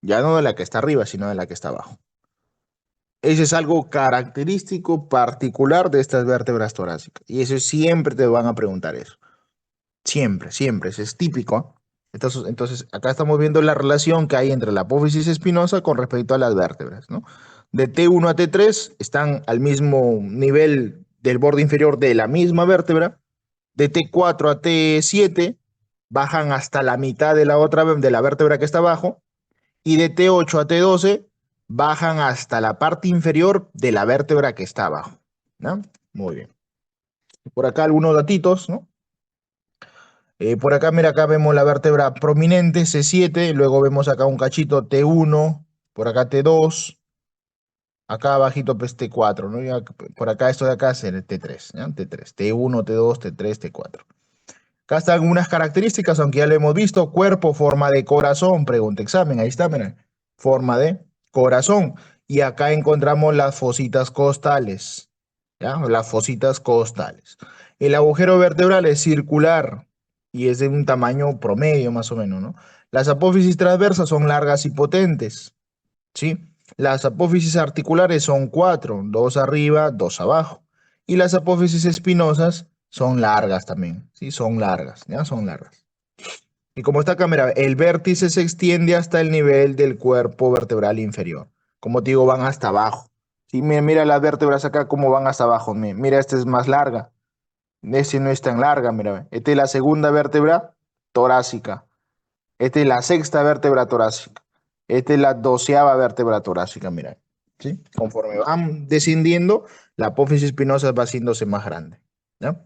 Ya no de la que está arriba, sino de la que está abajo. Ese es algo característico, particular de estas vértebras torácicas. Y eso siempre te van a preguntar eso. Siempre, siempre. Eso es típico. ¿Eh? Entonces, acá estamos viendo la relación que hay entre la apófisis espinosa con respecto a las vértebras, ¿no? De T1 a T3 están al mismo nivel del borde inferior de la misma vértebra. De T4 a T7 bajan hasta la mitad de la otra de la vértebra que está abajo. Y de T8 a T12 bajan hasta la parte inferior de la vértebra que está abajo, ¿no? Muy bien. Por acá algunos datitos, ¿no? Por acá, mira, acá vemos la vértebra prominente, C7, luego vemos acá un cachito T1, por acá T2, acá abajito pues T4, ¿no? Por acá esto de acá es el T3, ¿ya? T3, T1, T2, T3, T4. Acá están algunas características, aunque ya lo hemos visto. Cuerpo, forma de corazón, pregunta examen. Ahí está, miren. Forma de corazón. Y acá encontramos las fositas costales. ¿Ya? Las fositas costales. El agujero vertebral es circular y es de un tamaño promedio, más o menos, ¿no? Las apófisis transversas son largas y potentes. ¿Sí? Las apófisis articulares son cuatro, dos arriba, dos abajo. Y las apófisis espinosas son largas también, ¿sí? Son largas, ¿ya? Son largas. Y como esta cámara, el vértice se extiende hasta el nivel del cuerpo vertebral inferior. Como te digo, van hasta abajo. ¿Sí? Mira las vértebras acá cómo van hasta abajo. Mira, esta es más larga. Esta no es tan larga, mira. Esta es la segunda vértebra torácica. Esta es la sexta vértebra torácica. Esta es la doceava vértebra torácica, mira. ¿Sí? Conforme van descendiendo, la apófisis espinosa va haciéndose más grande. ¿Ya?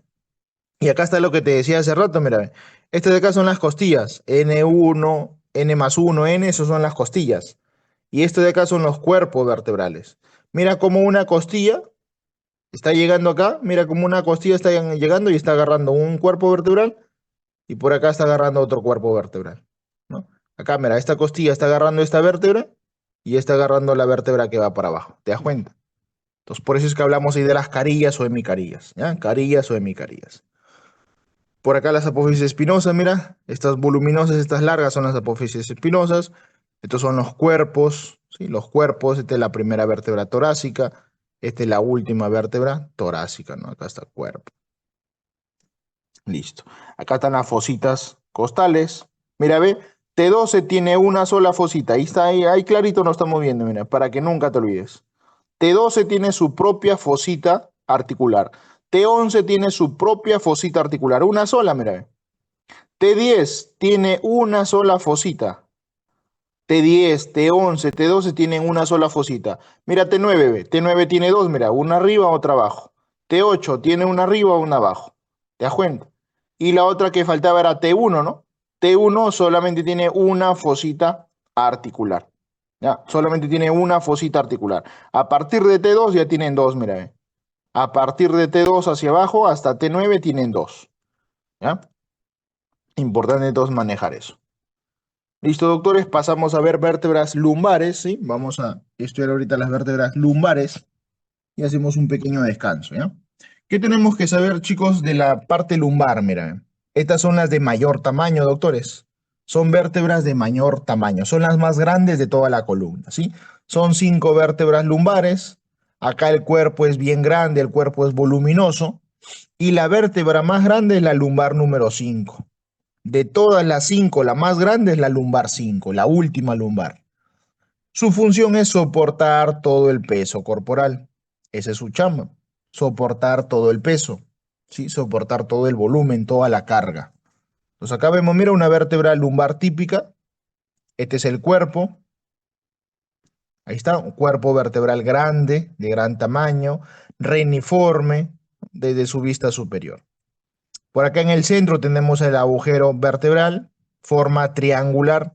Y acá está lo que te decía hace rato, mira. Este de acá son las costillas. N1, N más 1, N, esos son las costillas. Y este de acá son los cuerpos vertebrales. Mira cómo una costilla está llegando acá. Mira cómo una costilla está llegando y está agarrando un cuerpo vertebral y por acá está agarrando otro cuerpo vertebral, ¿no? Acá, mira, esta costilla está agarrando esta vértebra y está agarrando la vértebra que va para abajo. ¿Te das cuenta? Entonces, por eso es que hablamos ahí de las carillas o hemicarillas, ¿ya? Carillas o hemicarillas. Por acá las apófisis espinosas, mira, estas voluminosas, estas largas son las apófisis espinosas. Estos son los cuerpos, ¿sí? Los cuerpos, esta es la primera vértebra torácica, esta es la última vértebra torácica, ¿no? Acá está el cuerpo. Listo. Acá están las fositas costales. Mira, ve, T12 tiene una sola fosita. Ahí está, ahí clarito nos estamos viendo, mira, para que nunca te olvides. T12 tiene su propia fosita articular. T11 tiene su propia fosita articular. Una sola, mira, ve. T10 tiene una sola fosita. T10, T11, T12 tienen una sola fosita. Mira, T9, ve. T9 tiene dos, mira, una arriba, otra abajo. T8 tiene una arriba, una abajo. ¿Te das cuenta? Y la otra que faltaba era T1, ¿no? T1 solamente tiene una fosita articular. ¿Ya? Solamente tiene una fosita articular. A partir de T2 ya tienen dos, mira, ve. A partir de T2 hacia abajo hasta T9 tienen dos. ¿Ya? Importante entonces manejar eso. Listo, doctores, pasamos a ver vértebras lumbares, ¿sí? Vamos a estudiar ahorita las vértebras lumbares y hacemos un pequeño descanso, ¿ya? ¿Qué tenemos que saber, chicos, de la parte lumbar? Mira, estas son las de mayor tamaño, doctores. Son vértebras de mayor tamaño, son las más grandes de toda la columna, ¿sí? Son 5 vértebras lumbares. Acá el cuerpo es bien grande, el cuerpo es voluminoso. Y la vértebra más grande es la lumbar número 5. De todas las 5, la más grande es la lumbar 5, la última lumbar. Su función es soportar todo el peso corporal. Ese es su chamba, soportar todo el peso, ¿sí? Soportar todo el volumen, toda la carga. Entonces acá vemos, mira, una vértebra lumbar típica. Este es el cuerpo. Ahí está, un cuerpo vertebral grande, de gran tamaño, reniforme, desde su vista superior. Por acá en el centro tenemos el agujero vertebral, forma triangular.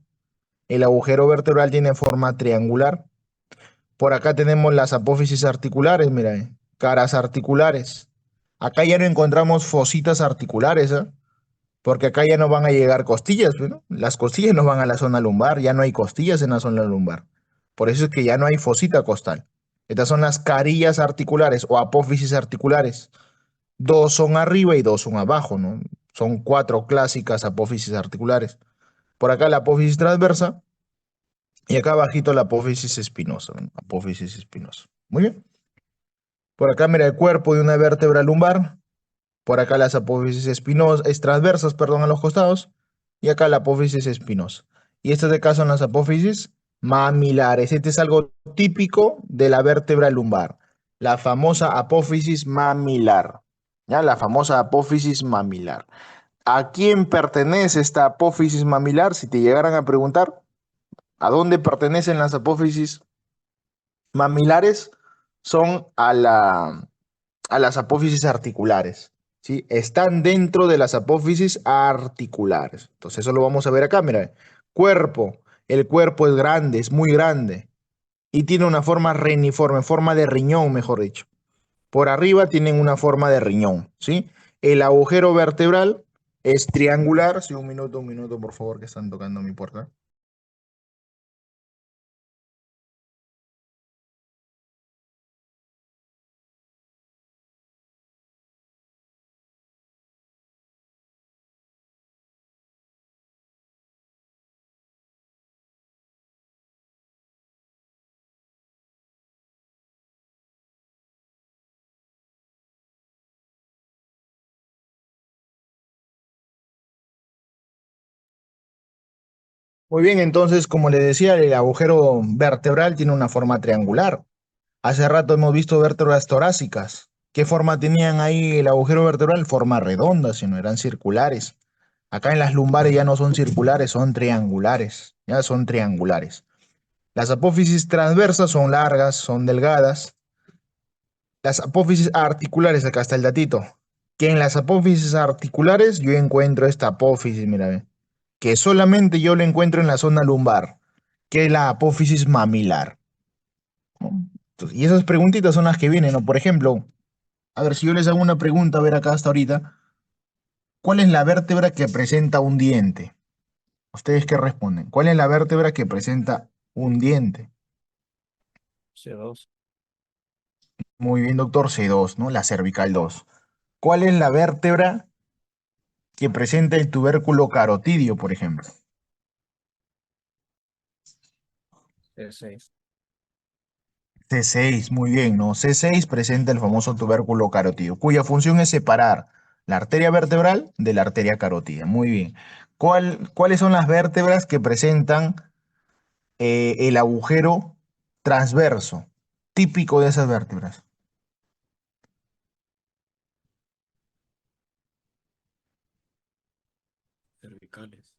El agujero vertebral tiene forma triangular. Por acá tenemos las apófisis articulares, mira, caras articulares. Acá ya no encontramos fositas articulares, ¿eh? Porque acá ya no van a llegar costillas, pues, ¿no? Las costillas no van a la zona lumbar, ya no hay costillas en la zona lumbar. Por eso es que ya no hay fosita costal. Estas son las carillas articulares o apófisis articulares. Dos son arriba y dos son abajo, ¿no? Son 4 clásicas apófisis articulares. Por acá la apófisis transversa y acá abajito la apófisis espinosa, ¿no? Apófisis espinosa. Muy bien. Por acá mira el cuerpo de una vértebra lumbar. Por acá las apófisis espinosas, transversas, perdón, a los costados. Y acá la apófisis espinosa. Y estas de acá son las apófisis mamilares. Este es algo típico de la vértebra lumbar, la famosa apófisis mamilar. ¿Ya? La famosa apófisis mamilar. ¿A quién pertenece esta apófisis mamilar? Si te llegaran a preguntar, ¿a dónde pertenecen las apófisis mamilares? Son a las apófisis articulares, ¿sí? Están dentro de las apófisis articulares. Entonces, eso lo vamos a ver acá, mira. Cuerpo. El cuerpo es grande, es muy grande y tiene una forma reniforme, forma de riñón, mejor dicho. Por arriba tienen una forma de riñón, ¿sí? El agujero vertebral es triangular. Sí, un minuto, por favor, que están tocando mi puerta. Muy bien, entonces, como le decía, el agujero vertebral tiene una forma triangular. Hace rato hemos visto vértebras torácicas. ¿Qué forma tenían ahí el agujero vertebral? Forma redonda, si no eran circulares. Acá en las lumbares ya no son circulares, son triangulares. Ya son triangulares. Las apófisis transversas son largas, son delgadas. Las apófisis articulares, acá está el datito. Que en las apófisis articulares yo encuentro esta apófisis, mira, ve, que solamente yo lo encuentro en la zona lumbar, que es la apófisis mamilar, ¿no? Entonces, y esas preguntitas son las que vienen, ¿no? Por ejemplo, a ver, si yo les hago una pregunta, a ver acá hasta ahorita, ¿cuál es la vértebra que presenta un diente? ¿Ustedes qué responden? ¿Cuál es la vértebra que presenta un diente? C2. Muy bien, doctor, C2, ¿no? La cervical 2. ¿Cuál es la vértebra que presenta el tubérculo carotidio, por ejemplo? C6. C6, muy bien, ¿no? C6 presenta el famoso tubérculo carotidio, cuya función es separar la arteria vertebral de la arteria carótida. Muy bien. ¿Cuáles son las vértebras que presentan el agujero transverso, típico de esas vértebras? Cervicales.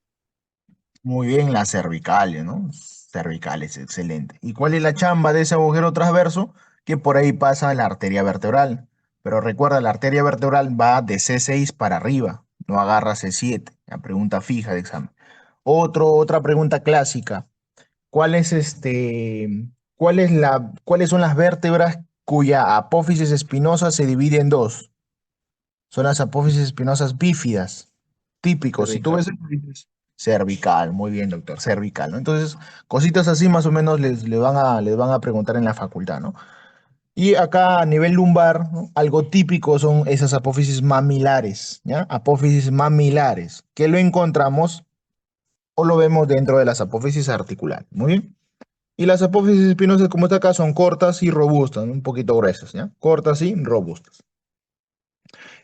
Muy bien, las cervicales, ¿no? Cervicales, excelente. ¿Y cuál es la chamba de ese agujero transverso? Que por ahí pasa la arteria vertebral. Pero recuerda, la arteria vertebral va de C6 para arriba, no agarra C7. La pregunta fija de examen. Otra pregunta clásica. ¿Cuál es cuáles son las vértebras cuya apófisis espinosa se divide en dos? Son las apófisis espinosas bífidas. Típicos. Si tú Cervical. ves cervical, muy bien, doctor, cervical, ¿no? Entonces, cositas así más o menos les van a preguntar en la facultad, ¿no? Y acá a nivel lumbar, ¿no? Algo típico son esas apófisis mamilares, ¿ya? Apófisis mamilares, que lo encontramos o lo vemos dentro de las apófisis articulares, muy bien. Y las apófisis espinosas, como está acá, son cortas y robustas, ¿no? Un poquito gruesas, ¿ya? Cortas y robustas.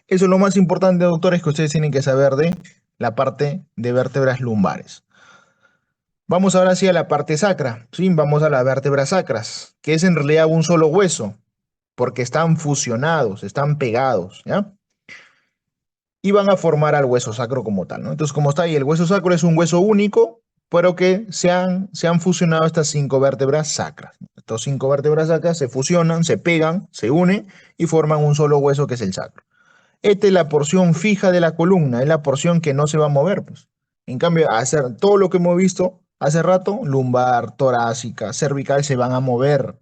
Eso es lo más importante, doctores, que ustedes tienen que saber de la parte de vértebras lumbares. Vamos ahora sí a la parte sacra, ¿sí? Vamos a las vértebras sacras, que es en realidad un solo hueso, porque están fusionados, están pegados, ¿ya? Y van a formar al hueso sacro como tal, ¿no? Entonces, como está ahí, el hueso sacro es un hueso único, pero que se han fusionado estas cinco vértebras sacras. Estas cinco vértebras sacras se fusionan, se pegan, se unen y forman un solo hueso que es el sacro. Esta es la porción fija de la columna, es la porción que no se va a mover, pues. En cambio, hacer todo lo que hemos visto hace rato, lumbar, torácica, cervical, se van a mover.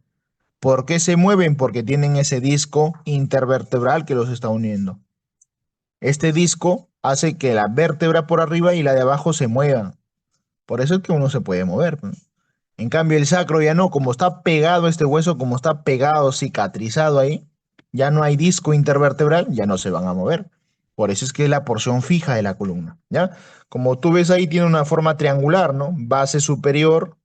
¿Por qué se mueven? Porque tienen ese disco intervertebral que los está uniendo. Este disco hace que la vértebra por arriba y la de abajo se muevan. Por eso es que uno se puede mover, ¿no? En cambio, el sacro ya no, como está pegado este hueso, como está pegado, cicatrizado ahí, ya no hay disco intervertebral, ya no se van a mover. Por eso es que es la porción fija de la columna, ¿ya? Como tú ves ahí, tiene una forma triangular, ¿no? Base superior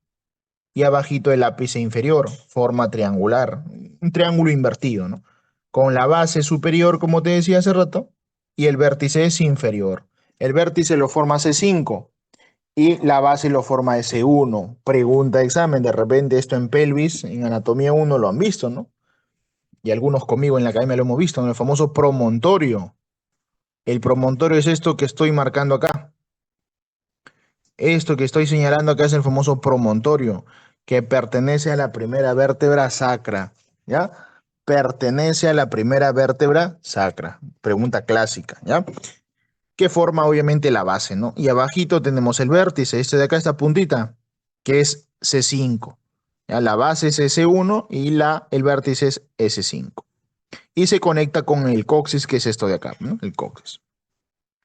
y abajito el ápice inferior, forma triangular, un triángulo invertido, ¿no? Con la base superior, como te decía hace rato, y el vértice es inferior. El vértice lo forma C5 y la base lo forma S1. Pregunta de examen, de repente esto en pelvis, en anatomía 1 lo han visto, ¿no? Y algunos conmigo en la academia lo hemos visto, en el famoso promontorio. El promontorio es esto que estoy marcando acá. Esto que estoy señalando acá es el famoso promontorio, que pertenece a la primera vértebra sacra, ¿ya? Pertenece a la primera vértebra sacra. Pregunta clásica, ¿ya? Que forma obviamente la base, ¿no? Y abajito tenemos el vértice, este de acá, esta puntita, que es C5. ¿Ya? La base es S1 y el vértice es S5. Y se conecta con el coxis, que es esto de acá, ¿no? El coxis.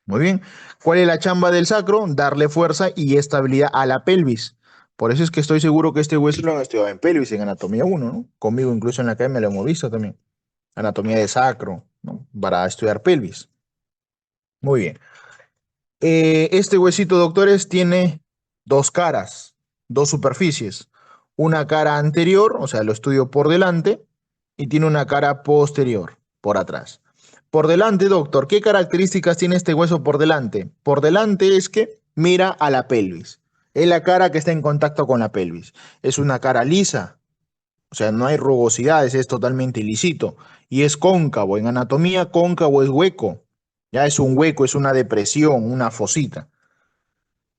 Muy bien. ¿Cuál es la chamba del sacro? Darle fuerza y estabilidad a la pelvis. Por eso es que estoy seguro que este hueso lo han estudiado en pelvis, en anatomía 1, ¿no? Conmigo incluso en la academia lo hemos visto también. Anatomía de sacro, ¿no? Para estudiar pelvis. Muy bien. Este huesito, doctores, tiene dos caras, dos superficies. Una cara anterior, o sea, lo estudio por delante, y tiene una cara posterior, por atrás. Por delante, doctor, ¿qué características tiene este hueso por delante? Por delante es que mira a la pelvis. Es la cara que está en contacto con la pelvis. Es una cara lisa, o sea, no hay rugosidades, es totalmente lisito. Y es cóncavo. En anatomía, cóncavo es hueco. Ya es un hueco, es una depresión, una fosita.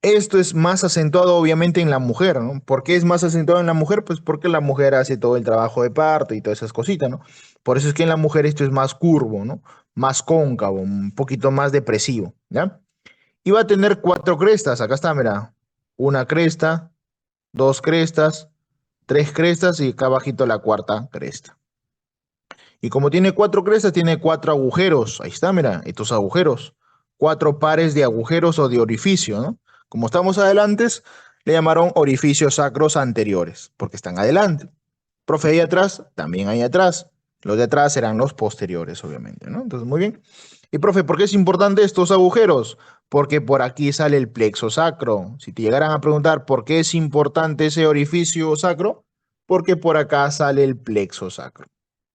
Esto es más acentuado obviamente en la mujer, ¿no? ¿Por qué es más acentuado en la mujer? Pues porque la mujer hace todo el trabajo de parto y todas esas cositas, ¿no? Por eso es que en la mujer esto es más curvo, ¿no? Más cóncavo, un poquito más depresivo, ¿ya? Y va a tener cuatro crestas, acá está, mira. Una cresta, dos crestas, tres crestas y acá abajito la cuarta cresta. Y como tiene cuatro crestas, tiene cuatro agujeros. Ahí está, mira, estos agujeros. Cuatro pares de agujeros o de orificio, ¿no? Como estamos adelante, le llamaron orificios sacros anteriores, porque están adelante. Profe, ahí atrás, también ahí atrás. Los de atrás serán los posteriores, obviamente, ¿no? Entonces, muy bien. Y profe, ¿por qué es importante estos agujeros? Porque por aquí sale el plexo sacro. Si te llegaran a preguntar por qué es importante ese orificio sacro, porque por acá sale el plexo sacro,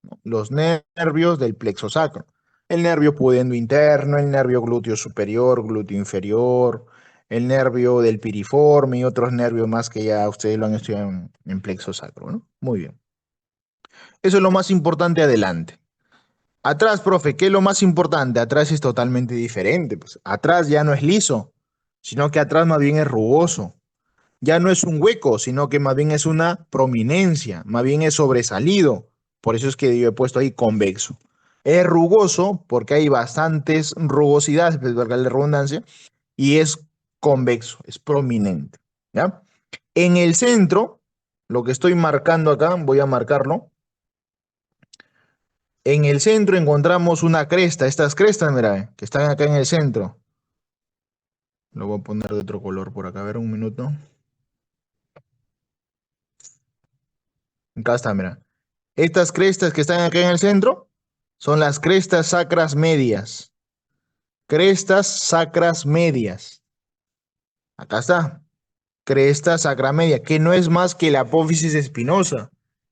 ¿no? Los nervios del plexo sacro. El nervio pudendo interno, el nervio glúteo superior, glúteo inferior, el nervio del piriforme y otros nervios más que ya ustedes lo han estudiado en plexo sacro, ¿no? Muy bien. Eso es lo más importante adelante. Atrás, profe, ¿qué es lo más importante? Atrás es totalmente diferente. Pues atrás ya no es liso, sino que atrás más bien es rugoso. Ya no es un hueco, sino que más bien es una prominencia, más bien es sobresalido. Por eso es que yo he puesto ahí convexo. Es rugoso porque hay bastantes rugosidades, pues valga la redundancia, y es convexo, es prominente. ¿Ya? En el centro, lo que estoy marcando acá, voy a marcarlo. En el centro encontramos una cresta, estas crestas, mira, que están acá en el centro. Lo voy a poner de otro color por acá, a ver un minuto. Acá está, mira. Estas crestas que están acá en el centro son las crestas sacras medias. Crestas sacras medias. Acá está. Cresta sacra media, que no es más que la apófisis espinosa.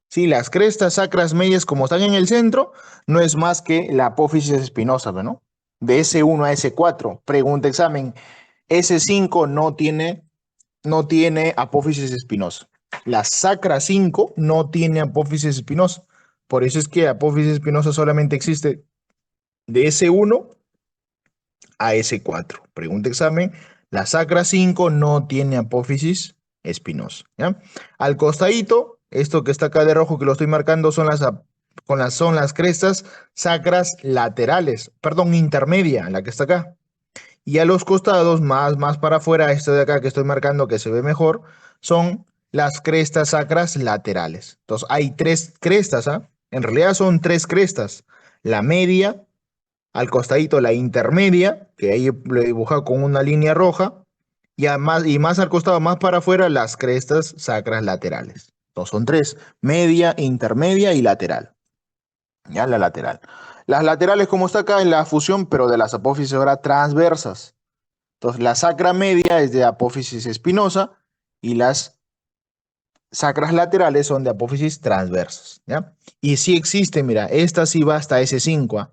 Sí, las crestas sacras medias, como están en el centro, no es más que la apófisis espinosa, ¿no? De S1 a S4. Pregunta examen. S5 no tiene apófisis espinosa. La sacra 5 no tiene apófisis espinosa. Por eso es que apófisis espinosa solamente existe de S1 a S4. Pregunta examen. La sacra 5 no tiene apófisis espinosa, ¿ya? Al costadito, esto que está acá de rojo que lo estoy marcando son las crestas sacras laterales, perdón, intermedia, la que está acá. Y a los costados, más para afuera, esto de acá que estoy marcando que se ve mejor, son las crestas sacras laterales. Entonces hay tres crestas, ¿ah? En realidad son tres crestas. La media, al costadito la intermedia, que ahí lo he dibujado con una línea roja, y más al costado, más para afuera, las crestas sacras laterales. Entonces son tres, media, intermedia y lateral. Ya la lateral. Las laterales, como está acá, en la fusión, pero de las apófisis ahora transversas. Entonces, la sacra media es de apófisis espinosa y las sacras laterales son de apófisis transversas, ¿ya? Y sí existe, mira, esta sí va hasta S5, ¿ah?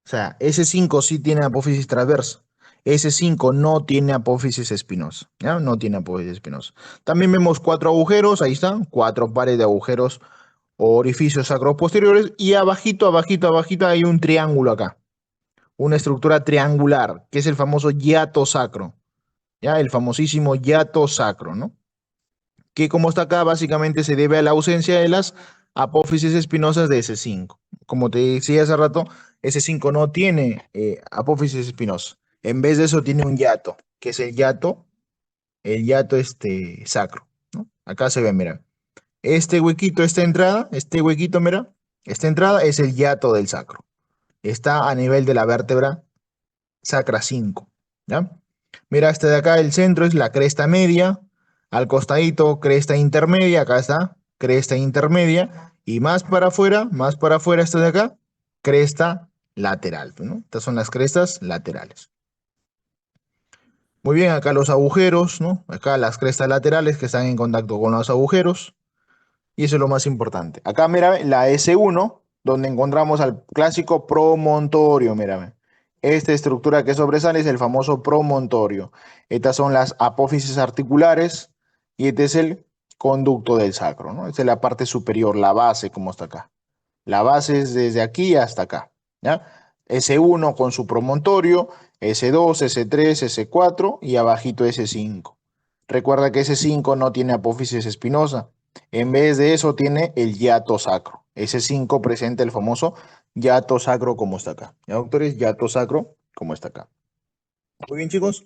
O sea, S5 sí tiene apófisis transversa. S5 no tiene apófisis espinosa, ¿ya? No tiene apófisis espinosa. También vemos cuatro agujeros, ahí están, cuatro pares de agujeros o orificios sacroposteriores y abajito, abajito, abajito hay un triángulo acá, una estructura triangular, que es el famoso hiato sacro, ¿ya? El famosísimo hiato sacro, ¿no? Que como está acá, básicamente se debe a la ausencia de las apófisis espinosas de S5. Como te decía hace rato, S5 no tiene apófisis espinosa. En vez de eso tiene un hiato, que es el hiato sacro, ¿no? Acá se ve, mira. Este huequito, esta entrada, este huequito, mira, esta entrada es el hiato del sacro. Está a nivel de la vértebra sacra 5, ¿ya? Mira, este de acá, el centro es la cresta media, al costadito cresta intermedia, acá está, cresta intermedia, y más para afuera, este de acá, cresta lateral, ¿no? Estas son las crestas laterales. Muy bien, acá los agujeros, ¿no? Acá las crestas laterales que están en contacto con los agujeros. Y eso es lo más importante. Acá, mira, la S1, donde encontramos al clásico promontorio, mira. Esta estructura que sobresale es el famoso promontorio. Estas son las apófisis articulares y este es el conducto del sacro, ¿no? Esta es la parte superior, la base, como está acá. La base es desde aquí hasta acá, ¿ya? S1 con su promontorio, S2, S3, S4 y abajito S5. Recuerda que S5 no tiene apófisis espinosa. En vez de eso tiene el hiato sacro. S5 presenta el famoso hiato sacro como está acá. ¿Ya, doctores? Hiato sacro como está acá. Muy bien, chicos.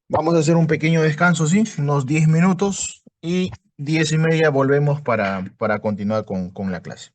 Vamos a hacer un pequeño descanso, ¿sí? Unos 10 minutos y 10:30 volvemos para continuar con la clase.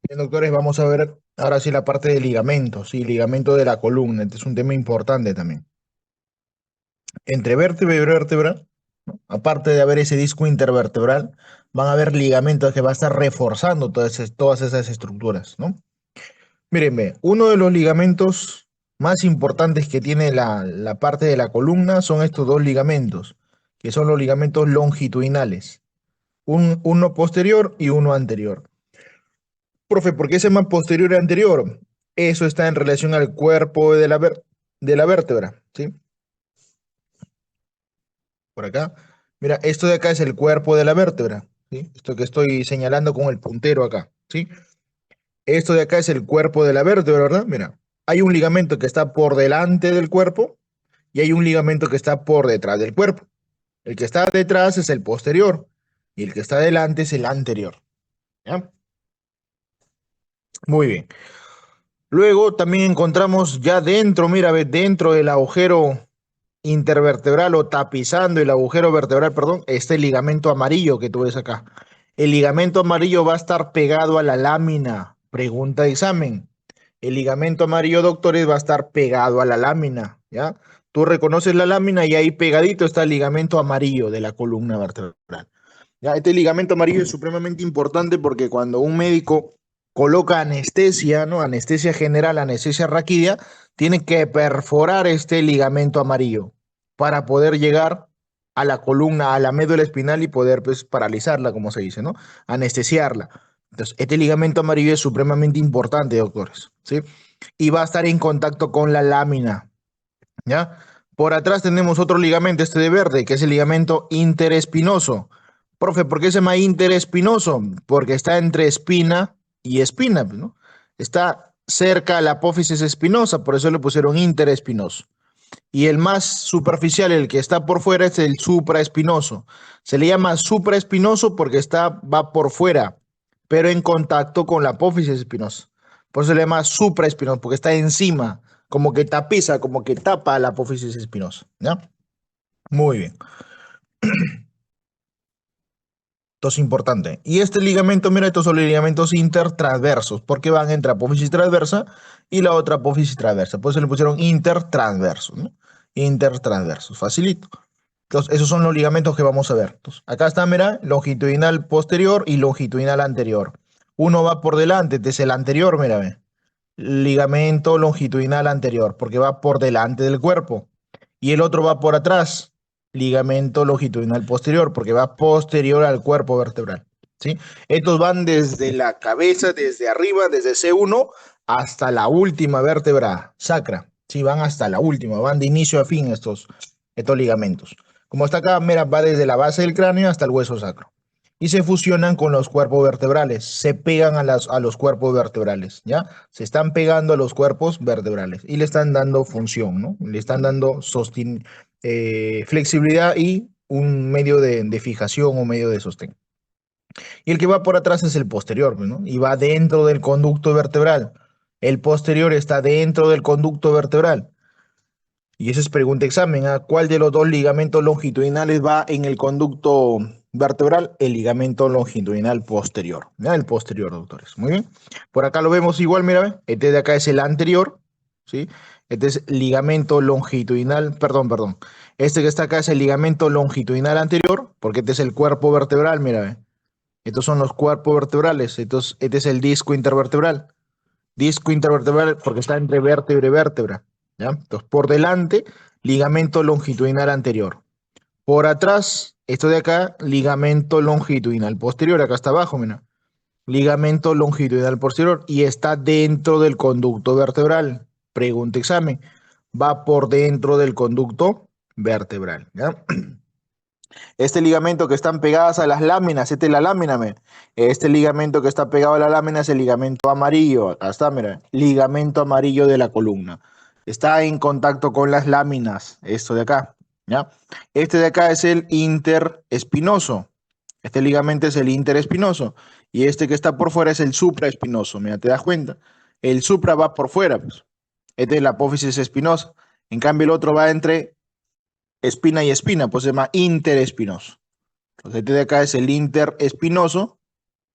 Bien, doctores, vamos a ver ahora sí la parte de ligamentos, sí, ligamento de la columna. Este es un tema importante también. Entre vértebra y vértebra, ¿no? Aparte de haber ese disco intervertebral, van a haber ligamentos que van a estar reforzando todas esas estructuras, ¿no? Mírenme, uno de los ligamentos más importantes que tiene la parte de la columna son estos dos ligamentos, que son los ligamentos longitudinales, uno posterior y uno anterior. Profe, ¿por qué se llama posterior y anterior? Eso está en relación al cuerpo de de la vértebra, ¿sí? Por acá. Mira, esto de acá es el cuerpo de la vértebra, ¿sí? Esto que estoy señalando con el puntero acá, ¿sí? Esto de acá es el cuerpo de la vértebra, ¿verdad? Mira, hay un ligamento que está por delante del cuerpo y hay un ligamento que está por detrás del cuerpo. El que está detrás es el posterior y el que está delante es el anterior, ¿ya? Muy bien. Luego también encontramos ya dentro, mira, ve, dentro del agujero intervertebral o tapizando el agujero vertebral, perdón, este ligamento amarillo que tú ves acá. El ligamento amarillo va a estar pegado a la lámina. Pregunta de examen. El ligamento amarillo, doctores, va a estar pegado a la lámina, ¿ya? Tú reconoces la lámina y ahí pegadito está el ligamento amarillo de la columna vertebral. ¿Ya? Este ligamento amarillo es supremamente importante porque cuando un médico coloca anestesia, ¿no? Anestesia general, anestesia raquídea, tiene que perforar este ligamento amarillo para poder llegar a la columna, a la médula espinal y poder pues paralizarla, como se dice, ¿no? Anestesiarla. Entonces, este ligamento amarillo es supremamente importante, doctores, ¿sí? Y va a estar en contacto con la lámina, ¿ya? Por atrás tenemos otro ligamento, este de verde, que es el ligamento interespinoso. Profe, ¿por qué se llama interespinoso? Porque está entre espina y espina, ¿no? Está cerca a la apófisis espinosa, por eso le pusieron interespinoso. Y el más superficial, el que está por fuera, es el supraespinoso. Se le llama supraespinoso porque va por fuera, pero en contacto con la apófisis espinosa. Por eso se le llama supraespinoso, porque está encima, como que tapiza, como que tapa la apófisis espinosa. ¿Ya? Muy bien. Esto es importante. Y este ligamento, mira, estos son los ligamentos intertransversos, porque van entre apófisis transversa y la otra apófisis transversa. Por eso le pusieron intertransversos, ¿no? Intertransversos, facilito. Entonces, esos son los ligamentos que vamos a ver. Entonces, acá está, mira, longitudinal posterior y longitudinal anterior. Uno va por delante, este es el anterior, mira, ve. Ligamento longitudinal anterior, porque va por delante del cuerpo. Y el otro va por atrás, ligamento longitudinal posterior, porque va posterior al cuerpo vertebral. ¿Sí? Estos van desde la cabeza, desde arriba, desde C1 hasta la última vértebra sacra. Sí, van hasta la última, van de inicio a fin estos ligamentos. Como está acá, mira, va desde la base del cráneo hasta el hueso sacro. Y se fusionan con los cuerpos vertebrales, se pegan a los cuerpos vertebrales, ¿ya? Se están pegando a los cuerpos vertebrales y le están dando función, ¿no? Le están dando flexibilidad y un medio de fijación o medio de sostén. Y el que va por atrás es el posterior, ¿no? Y va dentro del conducto vertebral. El posterior está dentro del conducto vertebral. Y esa es pregunta examen, ¿ah? ¿Cuál de los dos ligamentos longitudinales va en el conducto vertebral? El ligamento longitudinal posterior. ¿Ya? El posterior, doctores. Muy bien. Por acá lo vemos igual, mira, ¿ve? Este de acá es el anterior, ¿sí? Este es ligamento longitudinal, perdón. Este que está acá es el ligamento longitudinal anterior, porque este es el cuerpo vertebral, mira, ¿ve? Estos son los cuerpos vertebrales. Este es el disco intervertebral. Disco intervertebral porque está entre vértebra y vértebra, ¿ya? Entonces, por delante, ligamento longitudinal anterior. Por atrás, esto de acá, ligamento longitudinal posterior. Acá está abajo, mira. Ligamento longitudinal posterior y está dentro del conducto vertebral. Pregunta examen. Va por dentro del conducto vertebral, ¿ya? Este ligamento que están pegadas a las láminas, esta es la lámina, men. Este ligamento que está pegado a la lámina es el ligamento amarillo. Acá está, mira, ligamento amarillo de la columna. Está en contacto con las láminas, esto de acá, ¿ya? Este de acá es el interespinoso. Este ligamento es el interespinoso. Y este que está por fuera es el supraespinoso. Mira, ¿te das cuenta? El supra va por fuera, pues. Este es la apófisis espinosa. En cambio, el otro va entre espina y espina, pues se llama interespinoso. Entonces, este de acá es el interespinoso,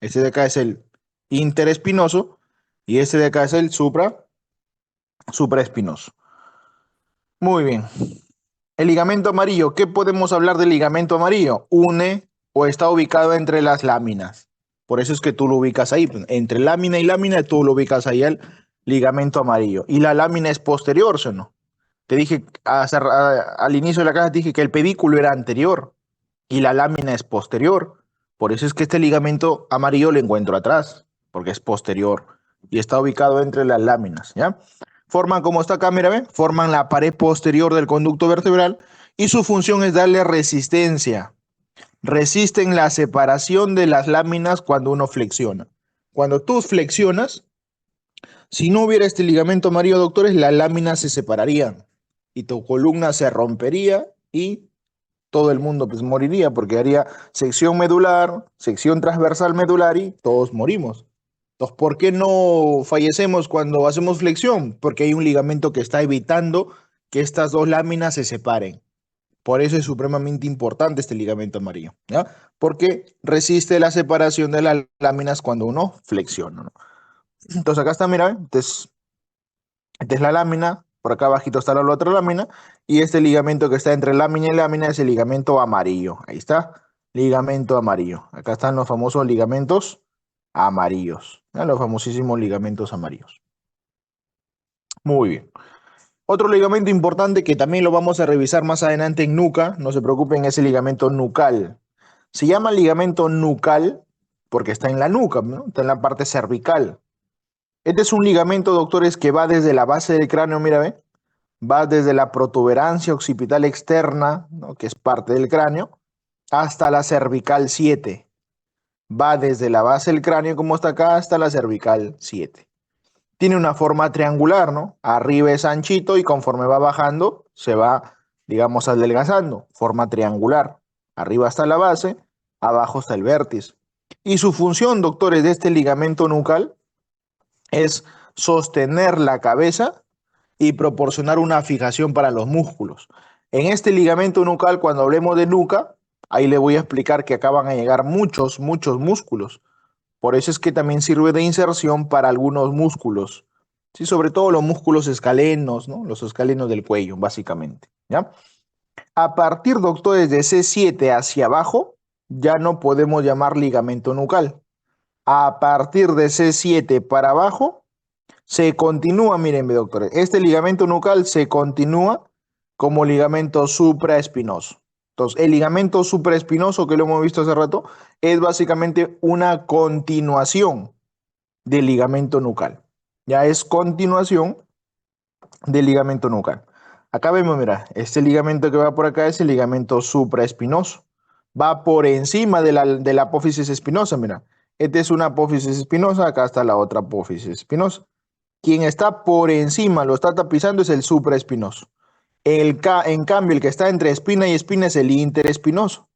este de acá es el interespinoso, y este de acá es el supraespinoso. Muy bien. El ligamento amarillo, ¿qué podemos hablar del ligamento amarillo? Une o está ubicado entre las láminas. Por eso es que tú lo ubicas ahí. Entre lámina y lámina tú lo ubicas ahí el ligamento amarillo. Y la lámina es posterior, ¿sí o no? Te dije al inicio de la clase, te dije que el pedículo era anterior y la lámina es posterior. Por eso es que este ligamento amarillo lo encuentro atrás, porque es posterior y está ubicado entre las láminas, ¿ya? Forman, como esta cámara, ¿ve? Forman la pared posterior del conducto vertebral y su función es darle resistencia. Resisten la separación de las láminas cuando uno flexiona. Cuando tú flexionas, si no hubiera este ligamento amarillo, doctores, las láminas se separarían y tu columna se rompería y todo el mundo pues moriría porque haría sección medular, sección transversal medular y todos morimos. Entonces, ¿por qué no fallecemos cuando hacemos flexión? Porque hay un ligamento que está evitando que estas dos láminas se separen. Por eso es supremamente importante este ligamento amarillo, ¿ya? Porque resiste la separación de las láminas cuando uno flexiona, ¿no? Entonces acá está, mira, esta es la lámina, por acá abajito está la otra lámina, y este ligamento que está entre lámina y lámina es el ligamento amarillo. Ahí está, ligamento amarillo. Acá están los famosos ligamentos amarillos, ¿ya? Los famosísimos ligamentos amarillos. Muy bien. Otro ligamento importante que también lo vamos a revisar más adelante en nuca, no se preocupen, es el ligamento nucal. Se llama ligamento nucal porque está en la nuca, ¿no? Está en la parte cervical. Este es un ligamento, doctores, que va desde la base del cráneo, mira, ve, va desde la protuberancia occipital externa, ¿no? Que es parte del cráneo, hasta la cervical 7. Va desde la base del cráneo, como está acá, hasta la cervical 7. Tiene una forma triangular, ¿no? Arriba es anchito y conforme va bajando, se va, digamos, adelgazando. Forma triangular. Arriba está la base, abajo está el vértice. Y su función, doctores, de este ligamento nucal es sostener la cabeza y proporcionar una fijación para los músculos. En este ligamento nucal, cuando hablemos de nuca, ahí le voy a explicar que acá van a llegar muchos músculos. Por eso es que también sirve de inserción para algunos músculos. Sí, sobre todo los músculos escalenos, ¿no? Los escalenos del cuello, básicamente, ¿ya? A partir, doctores, de C7 hacia abajo, ya no podemos llamar ligamento nucal. A partir de C7 para abajo, se continúa, miren, doctores, este ligamento nucal se continúa como ligamento supraespinoso. Entonces, el ligamento supraespinoso que lo hemos visto hace rato es básicamente una continuación del ligamento nucal. Ya es continuación del ligamento nucal. Acá vemos, mira, este ligamento que va por acá es el ligamento supraespinoso. Va por encima de la apófisis espinosa, mira. Esta es una apófisis espinosa, acá está la otra apófisis espinosa. Quien está por encima, lo está tapizando, es el supraespinoso. En cambio, el que está entre espina y espina es el interespinoso.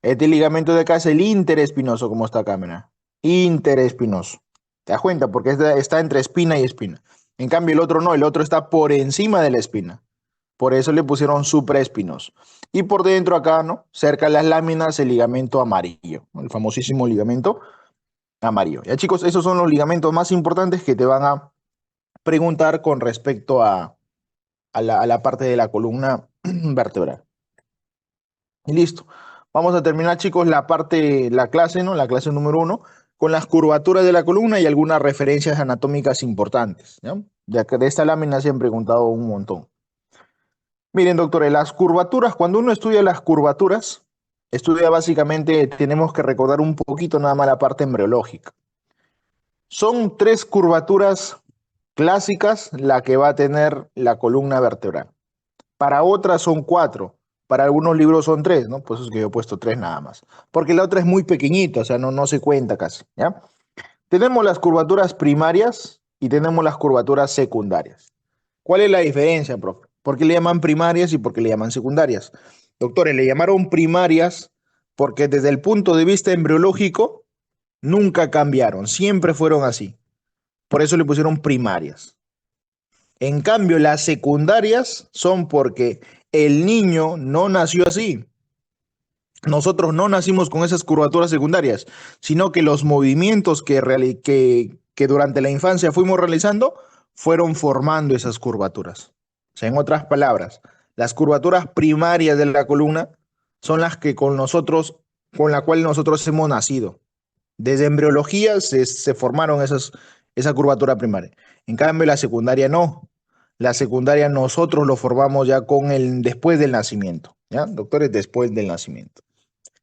Este ligamento de acá es el interespinoso, como está acá, mira. Interespinoso. ¿Te das cuenta? Porque está entre espina y espina. En cambio, el otro no, el otro está por encima de la espina. Por eso le pusieron supraespinoso. Y por dentro acá, ¿no? Cerca de las láminas, el ligamento amarillo, el famosísimo ligamento amarillo. Ya, chicos, esos son los ligamentos más importantes que te van a preguntar con respecto a la parte de la columna vertebral. Y listo. Vamos a terminar, chicos, la clase, ¿no? La clase número 1, con las curvaturas de la columna y algunas referencias anatómicas importantes, ¿ya? Ya que de esta lámina se han preguntado un montón. Miren, doctores, las curvaturas, cuando uno estudia las curvaturas, estudia básicamente, tenemos que recordar un poquito nada más la parte embriológica. Son 3 curvaturas clásicas la que va a tener la columna vertebral. Para otras son 4. Para algunos libros son 3, ¿no? Pues es que yo he puesto 3 nada más. Porque la otra es muy pequeñita, o sea, no se cuenta casi, ¿ya? Tenemos las curvaturas primarias y tenemos las curvaturas secundarias. ¿Cuál es la diferencia, profe? ¿Por qué le llaman primarias y por qué le llaman secundarias? Doctores, le llamaron primarias porque desde el punto de vista embriológico nunca cambiaron, siempre fueron así. Por eso le pusieron primarias. En cambio, las secundarias son porque el niño no nació así. Nosotros no nacimos con esas curvaturas secundarias, sino que los movimientos que durante la infancia fuimos realizando fueron formando esas curvaturas. O sea, en otras palabras, las curvaturas primarias de la columna son las que con la cual nosotros hemos nacido. Desde embriología se formaron esa curvatura primaria. En cambio, la secundaria no. La secundaria nosotros lo formamos ya después del nacimiento, ¿ya? Doctores, después del nacimiento.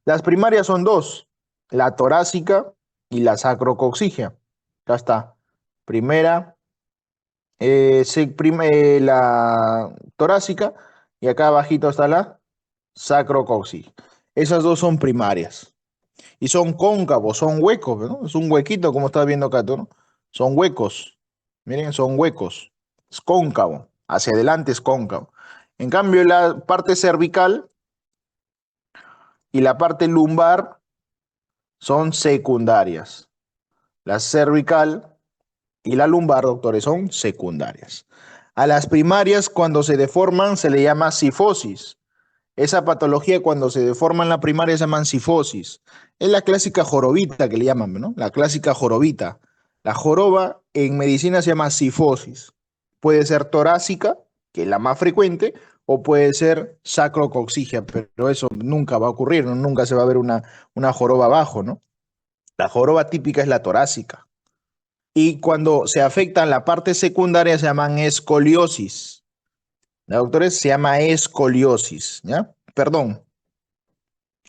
Las primarias son dos, la torácica y la sacrocoxígea. Acá está. Primera, la torácica y acá abajito está la sacrocoxígea. Esas dos son primarias y son cóncavos, son huecos, ¿no? Es un huequito como estás viendo acá, ¿no? Son huecos. Miren, son huecos. Es cóncavo. Hacia adelante es cóncavo. En cambio, la parte cervical y la parte lumbar son secundarias. La cervical y la lumbar, doctores, son secundarias. A las primarias, cuando se deforman, se le llama cifosis. Esa patología, cuando se deforma en la primaria, se llama cifosis. Es la clásica jorobita que le llaman, ¿no? La clásica jorobita. La joroba en medicina se llama cifosis. Puede ser torácica, que es la más frecuente, o puede ser sacrocoxígea, pero eso nunca va a ocurrir, ¿no? Nunca se va a ver una joroba abajo, ¿no? La joroba típica es la torácica. Y cuando se afecta la parte secundaria se llaman escoliosis. La doctores se llama escoliosis, ¿ya? Perdón,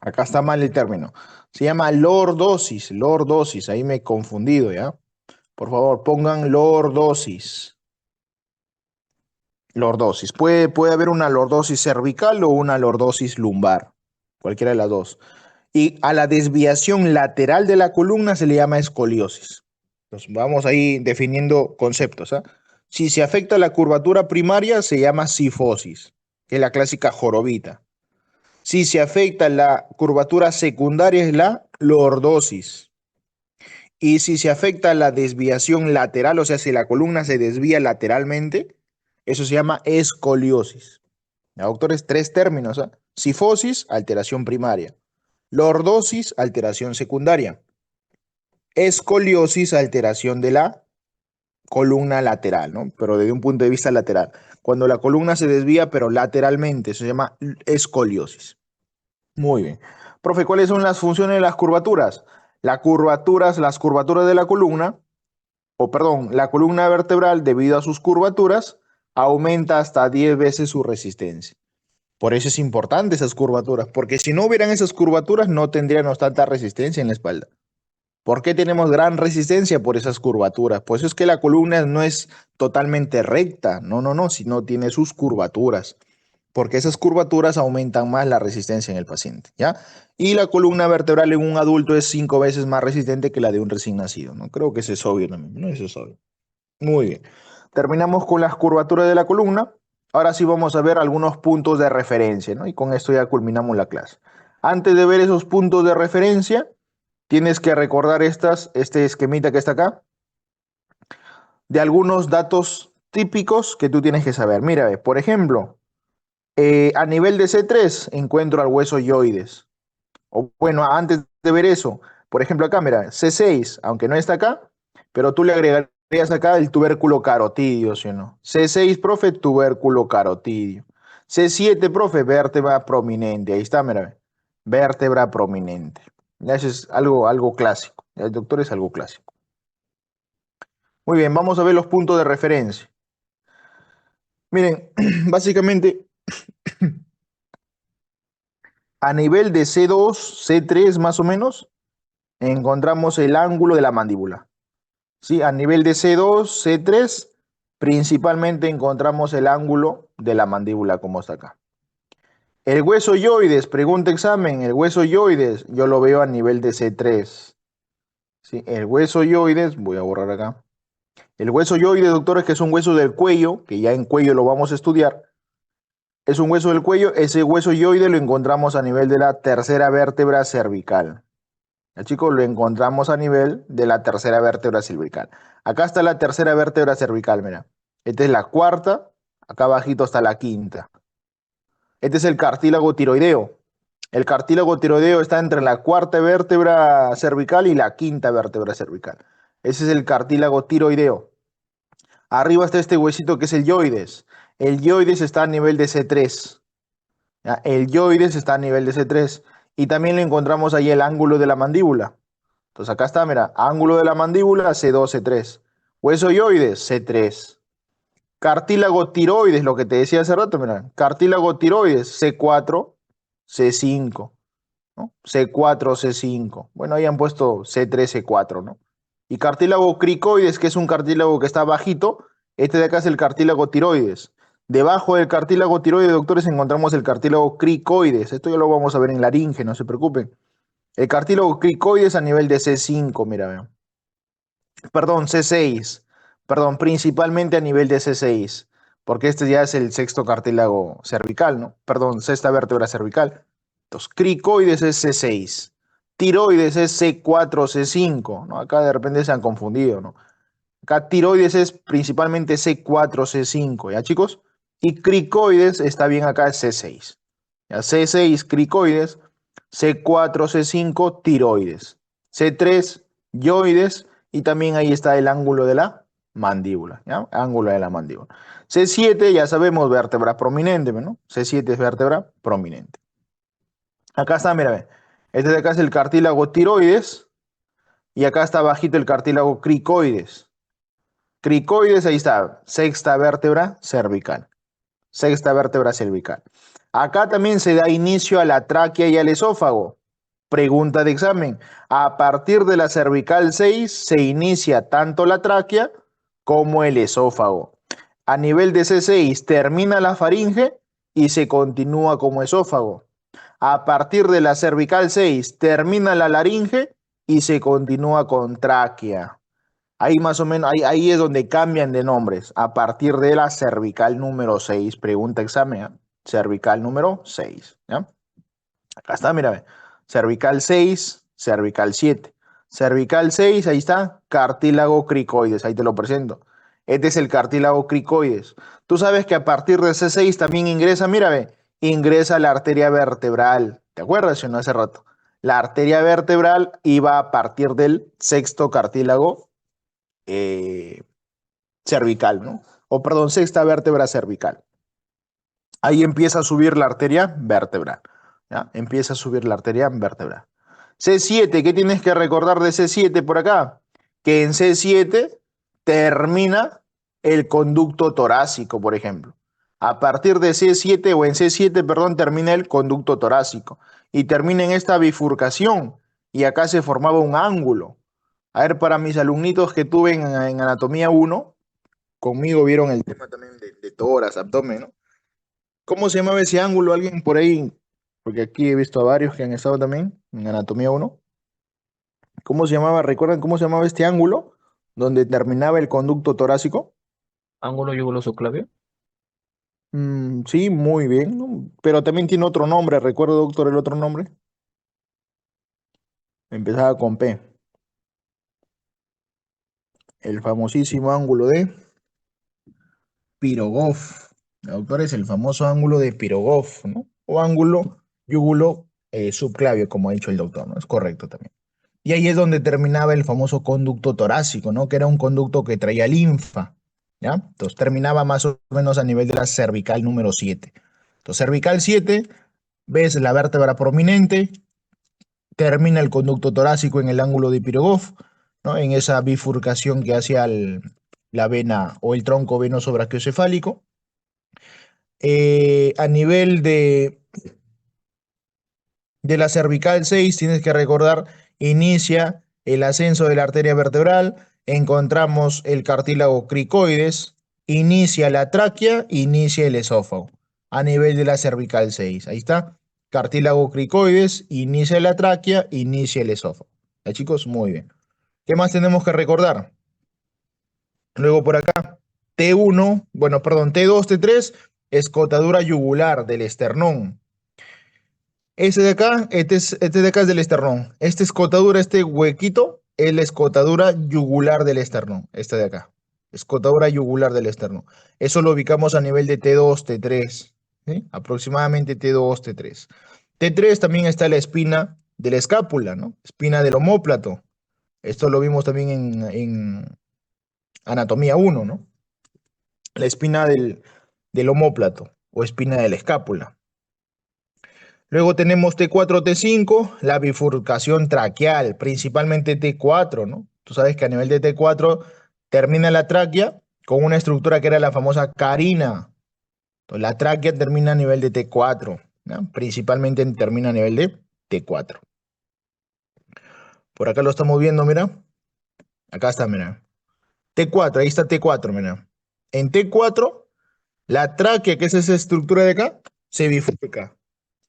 acá está mal el término. Se llama lordosis, lordosis, ahí me he confundido, ¿ya? Por favor, pongan lordosis. Lordosis. Puede haber una lordosis cervical o una lordosis lumbar, cualquiera de las dos. Y a la desviación lateral de la columna se le llama escoliosis. Entonces, vamos ahí definiendo conceptos, ¿ah? Si se afecta la curvatura primaria, se llama cifosis, que es la clásica jorobita. Si se afecta la curvatura secundaria, es la lordosis. Y si se afecta la desviación lateral, o sea, si la columna se desvía lateralmente, eso se llama escoliosis. ¿Ya, doctores? Tres términos, ¿ah? Cifosis, alteración primaria. Lordosis, alteración secundaria. Escoliosis, alteración de la columna lateral, ¿no? Pero desde un punto de vista lateral. Cuando la columna se desvía, pero lateralmente, eso se llama escoliosis. Muy bien. Profe, ¿cuáles son las funciones de las curvaturas? Las curvaturas de la columna, o perdón, la columna vertebral, debido a sus curvaturas, aumenta hasta 10 veces su resistencia. Por eso es importante esas curvaturas, porque si no hubieran esas curvaturas, no tendríamos tanta resistencia en la espalda. ¿Por qué tenemos gran resistencia? Por esas curvaturas. Por eso es que la columna no es totalmente recta, no, sino tiene sus curvaturas, porque esas curvaturas aumentan más la resistencia en el paciente, ¿ya? Y la columna vertebral en un adulto es 5 veces más resistente que la de un recién nacido, ¿no? Creo que eso es obvio también, ¿no? Eso es obvio. Muy bien. Terminamos con las curvaturas de la columna. Ahora sí vamos a ver algunos puntos de referencia, ¿no? Y con esto ya culminamos la clase. Antes de ver esos puntos de referencia, tienes que recordar este esquemita que está acá, de algunos datos típicos que tú tienes que saber. Mira, por ejemplo, a nivel de C3 encuentro al hueso yoides. O bueno, antes de ver eso, por ejemplo acá, mira, C6, aunque no está acá, pero tú le agregarías acá el tubérculo carotidio, ¿sí o no? C6, profe, tubérculo carotidio. C7, profe, vértebra prominente. Ahí está, mira, vértebra prominente. Eso es algo clásico. El doctor es algo clásico. Muy bien, vamos a ver los puntos de referencia. Miren, básicamente a nivel de C2, C3 más o menos, encontramos el ángulo de la mandíbula. ¿Sí? A nivel de C2, C3, principalmente encontramos el ángulo de la mandíbula, como está acá. El hueso yoides, pregunta examen, el hueso yoides, yo lo veo a nivel de C3. ¿Sí? El hueso yoides, voy a borrar acá. El hueso yoides, doctores, que es un hueso del cuello, que ya en cuello lo vamos a estudiar. Es un hueso del cuello, ese hueso yoides lo encontramos a nivel de la tercera vértebra cervical. Chicos, lo encontramos a nivel de la tercera vértebra cervical. Acá está la tercera vértebra cervical, mira. Esta es la cuarta, acá abajito está la quinta. Este es el cartílago tiroideo. El cartílago tiroideo está entre la cuarta vértebra cervical y la quinta vértebra cervical. Ese es el cartílago tiroideo. Arriba está este huesito que es el yoides. El yoides está a nivel de C3. ¿Ya? El yoides está a nivel de C3. Y también le encontramos ahí el ángulo de la mandíbula. Entonces acá está, mira, ángulo de la mandíbula C2, C3. Hueso yoides C3. Cartílago tiroides, lo que te decía hace rato, mira. Cartílago tiroides C4, C5. ¿No? C4, C5. Bueno, ahí han puesto C3, C4, ¿no? Y cartílago cricoides, que es un cartílago que está bajito, este de acá es el cartílago tiroides. Debajo del cartílago tiroides, doctores, encontramos el cartílago cricoides. Esto ya lo vamos a ver en laringe, no se preocupen. El cartílago cricoides a nivel de C5, mira, vean. Perdón, C6. Perdón, principalmente a nivel de C6, porque este ya es el sexto cartílago cervical, ¿no? Perdón, sexta vértebra cervical. Entonces, cricoides es C6, tiroides es C4, C5, ¿no? Acá de repente se han confundido, ¿no? Acá tiroides es principalmente C4, C5, ¿ya chicos? Y cricoides está bien acá es C6. Ya C6 cricoides, C4, C5 tiroides, C3 yoides y también ahí está el ángulo de la mandíbula, ¿ya? Ángulo de la mandíbula. C7 ya sabemos vértebra prominente, ¿no? C7 es vértebra prominente. Acá está, mira, ve. Este de acá es el cartílago tiroides y acá está bajito el cartílago cricoides. Cricoides, ahí está, sexta vértebra cervical. Sexta vértebra cervical. Acá también se da inicio a la tráquea y al esófago. Pregunta de examen. A partir de la cervical 6 se inicia tanto la tráquea como el esófago. A nivel de C6 termina la faringe y se continúa como esófago. A partir de la cervical 6 termina la laringe y se continúa con tráquea. Ahí más o menos, ahí es donde cambian de nombres. A partir de la cervical número 6, pregunta examen, ¿eh? Cervical número 6, ¿ya? Acá está, mira, ve. Cervical 6, cervical 7. Cervical 6, ahí está, cartílago cricoides, ahí te lo presento. Este es el cartílago cricoides. Tú sabes que a partir de C6 también ingresa, mira, ve, ingresa la arteria vertebral. ¿Te acuerdas, o no, hace rato? La arteria vertebral iba a partir del sexto cartílago eh, cervical, ¿no? O perdón, sexta vértebra cervical. Ahí empieza a subir la arteria vertebral, ¿ya? Empieza a subir la arteria vertebral. C7, ¿qué tienes que recordar de C7 por acá? Que en C7 termina el conducto torácico, por ejemplo. A partir de C7 o en C7, perdón, termina el conducto torácico y termina en esta bifurcación y acá se formaba un ángulo. A ver, para mis alumnitos que tuve en anatomía 1, conmigo vieron el tema también de tórax, abdomen, ¿no? ¿Cómo se llamaba ese ángulo? ¿Alguien por ahí? Porque aquí he visto a varios que han estado también en anatomía 1. ¿Cómo se llamaba? ¿Recuerdan cómo se llamaba este ángulo? Donde terminaba el conducto torácico. Ángulo yugulo-subclavio. Sí, muy bien, ¿no? Pero también tiene otro nombre. ¿Recuerdo, doctor, el otro nombre? Empezaba con P. El famosísimo ángulo de Pirogov. Doctor, es el famoso ángulo de Pirogov, ¿no? O ángulo yugulo subclavio, como ha dicho el doctor, ¿no? Es correcto también. Y ahí es donde terminaba el famoso conducto torácico, ¿no? Que era un conducto que traía linfa, ¿ya? Entonces terminaba más o menos a nivel de la cervical número 7. Entonces, cervical 7, ves la vértebra prominente, termina el conducto torácico en el ángulo de Pirogov, ¿no? En esa bifurcación que hace la vena o el tronco venoso brachiocefálico. A nivel de la cervical 6 tienes que recordar, inicia el ascenso de la arteria vertebral, encontramos el cartílago cricoides, inicia la tráquea, inicia el esófago, a nivel de la cervical 6. Ahí está, cartílago cricoides, inicia la tráquea, inicia el esófago. ¿Ya, chicos? Muy bien. ¿Qué más tenemos que recordar? Luego por acá, T1, bueno, perdón, T2, T3, escotadura yugular del esternón. Este de acá, este de acá es del esternón. Esta escotadura, este huequito, es la escotadura yugular del esternón. Este de acá. Escotadura yugular del esternón. Eso lo ubicamos a nivel de T2, T3. ¿Sí? Aproximadamente T2, T3. T3 también está la espina de la escápula, ¿no? Espina del omóplato. Esto lo vimos también en anatomía uno, ¿no? La espina del omóplato o espina de la escápula. Luego tenemos T4, T5, la bifurcación traqueal, principalmente T4, ¿no? Tú sabes que a nivel de T4 termina la tráquea con una estructura que era la famosa carina. Entonces, la tráquea termina a nivel de T4, ¿no? Principalmente termina a nivel de T4. Por acá lo estamos viendo, mira. Acá está, mira. T4, ahí está T4, mira. En T4, la tráquea, que es esa estructura de acá, se bifurca,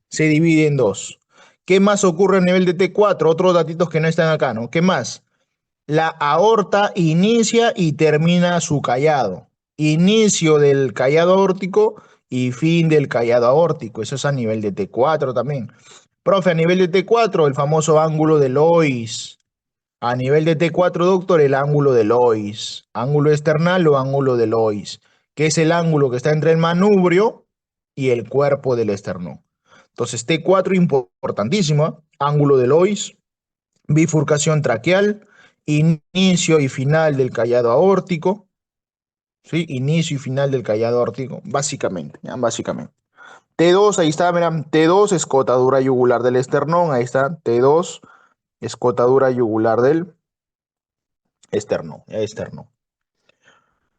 se divide en dos. ¿Qué más ocurre a nivel de T4? Otros datitos que no están acá, ¿no? ¿Qué más? La aorta inicia y termina su callado. Inicio del callado aórtico y fin del callado aórtico. Eso es a nivel de T4 también. Profe, a nivel de T4, el famoso ángulo de Lois. A nivel de T4, doctor, el ángulo de Lois. Ángulo external o ángulo de Lois, que es el ángulo que está entre el manubrio y el cuerpo del esternón. Entonces, T4 importantísimo, ¿eh? Ángulo de Lois, bifurcación traqueal, inicio y final del callado aórtico, ¿sí? Inicio y final del callado aórtico, básicamente, ¿ya? Básicamente. T2, ahí está, mira, T2, escotadura yugular del esternón, ahí está, T2, escotadura yugular del esternón.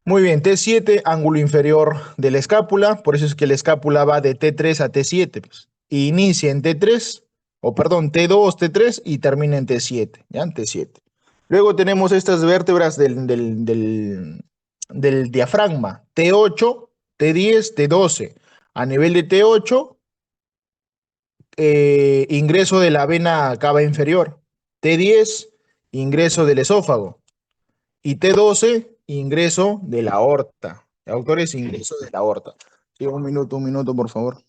Muy bien, T7, ángulo inferior de la escápula, por eso es que la escápula va de T3 a T7, pues. Inicia en T3, o perdón, T2, T3 y termina en T7, ¿ya? T7. Luego tenemos estas vértebras del diafragma, T8, T10, T12. A nivel de T8, ingreso de la vena cava inferior. T10, ingreso del esófago. Y T12, ingreso de la aorta. Autores, ingreso de la aorta. Sí, un minuto, por favor.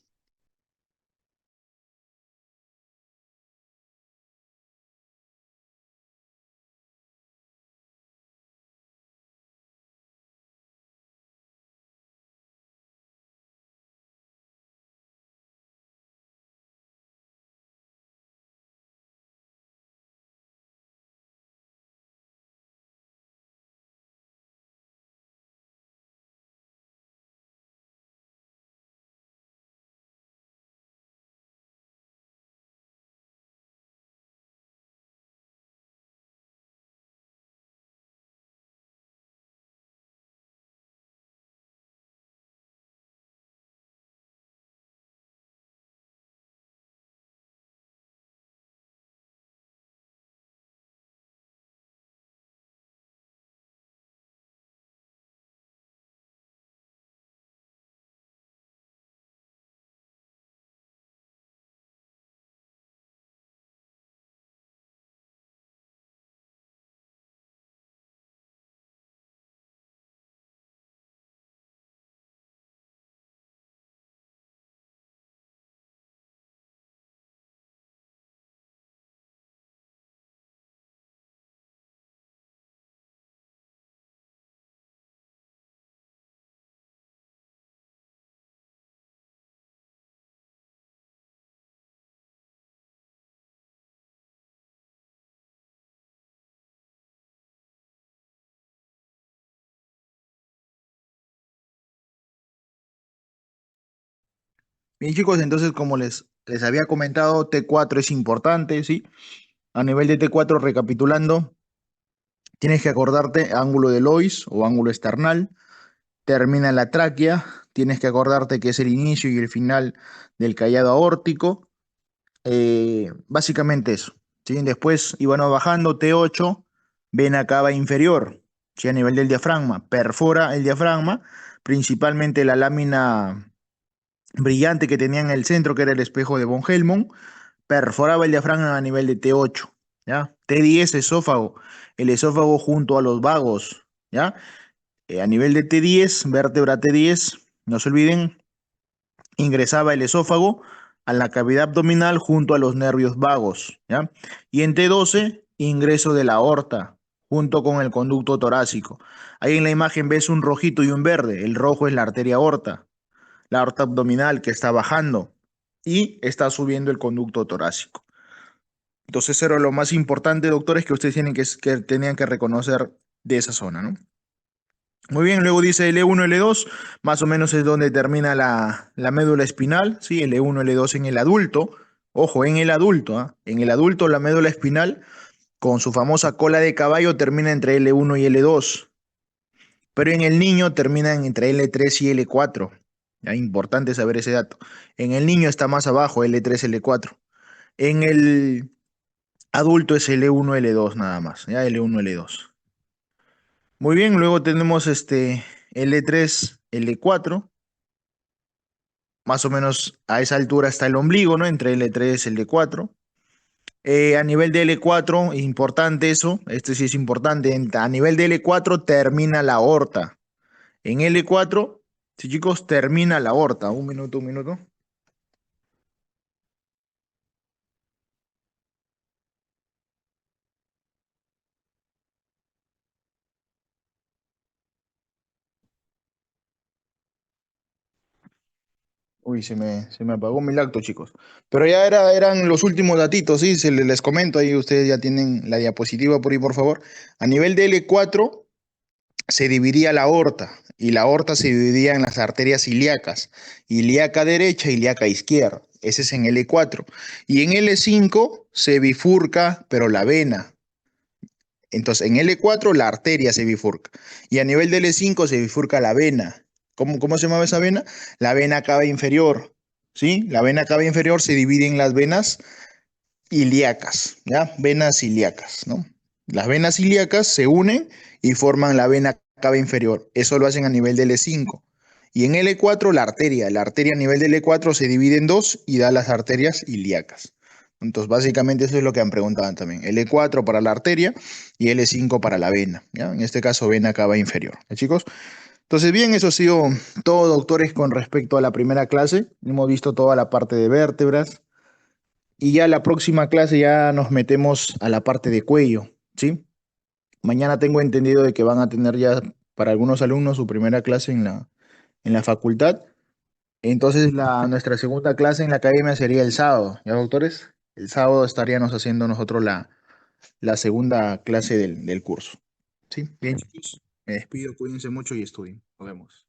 Bien, chicos, entonces, como les había comentado, T4 es importante, ¿sí? A nivel de T4, recapitulando, tienes que acordarte ángulo de Lois o ángulo esternal, termina en la tráquea, tienes que acordarte que es el inicio y el final del callado aórtico, básicamente eso, ¿sí? Después iban bajando, T8, vena cava inferior, ¿sí? A nivel del diafragma, perfora el diafragma, principalmente la lámina brillante que tenía en el centro, que era el espejo de von Helmont, perforaba el diafragma a nivel de T8, ¿ya? T10, esófago, el esófago junto a los vagos, ¿ya? A nivel de T10, vértebra T10, no se olviden, ingresaba el esófago a la cavidad abdominal junto a los nervios vagos, ¿ya? Y en T12, ingreso de la aorta junto con el conducto torácico. Ahí en la imagen ves un rojito y un verde. El rojo es la arteria aorta, la aorta abdominal que está bajando. y está subiendo el conducto torácico. Entonces, eso era lo más importante, doctores, que ustedes que tenían que reconocer de esa zona, ¿no? Muy bien, luego dice L1, L2, más o menos es donde termina la médula espinal, ¿sí? L1, L2 en el adulto. Ojo, en el adulto, ¿ah? En el adulto la médula espinal, con su famosa cola de caballo, termina entre L1 y L2. Pero en el niño terminan entre L3 y L4. Ya, importante saber ese dato. En el niño está más abajo, L3, L4. En el adulto es L1, L2 nada más. Ya, L1, L2. Muy bien, luego tenemos L3, L4. Más o menos a esa altura está el ombligo, ¿no? Entre L3 y L4. A nivel de L4, es importante eso, este sí es importante. A nivel de L4 termina la aorta. En L4, sí, chicos, termina la aorta. Un minuto, un minuto. Uy, se me apagó mi lacto, chicos. Pero ya eran los últimos datitos, ¿sí? Les comento, ahí ustedes ya tienen la diapositiva por ahí, por favor. A nivel de L4 se dividía la aorta y la aorta se dividía en las arterias ilíacas, ilíaca derecha, ilíaca izquierda. Ese es en L4. Y en L5 se bifurca, pero la vena. Entonces, en L4 la arteria se bifurca y a nivel de L5 se bifurca la vena. ¿Cómo se llama esa vena? La vena cava inferior, ¿sí? La vena cava inferior se divide en las venas ilíacas, ¿ya? Venas ilíacas, ¿no? Las venas ilíacas se unen y forman la vena cava inferior. Eso lo hacen a nivel de L5. Y en L4 la arteria a nivel de L4 se divide en dos y da las arterias ilíacas. Entonces, básicamente eso es lo que han preguntado también. L4 para la arteria y L5 para la vena, ¿ya? En este caso, vena cava inferior, ¿ya, chicos? Entonces, bien, eso ha sido todo, doctores, con respecto a la primera clase. Hemos visto toda la parte de vértebras, y ya la próxima clase ya nos metemos a la parte de cuello, ¿sí? Mañana tengo entendido de que van a tener ya para algunos alumnos su primera clase en la facultad. Entonces nuestra segunda clase en la academia sería el sábado, ¿ya, doctores? El sábado estaríamos haciendo nosotros la segunda clase del curso. ¿Sí? Bien, chicos. Me despido, cuídense mucho y estudien. Nos vemos.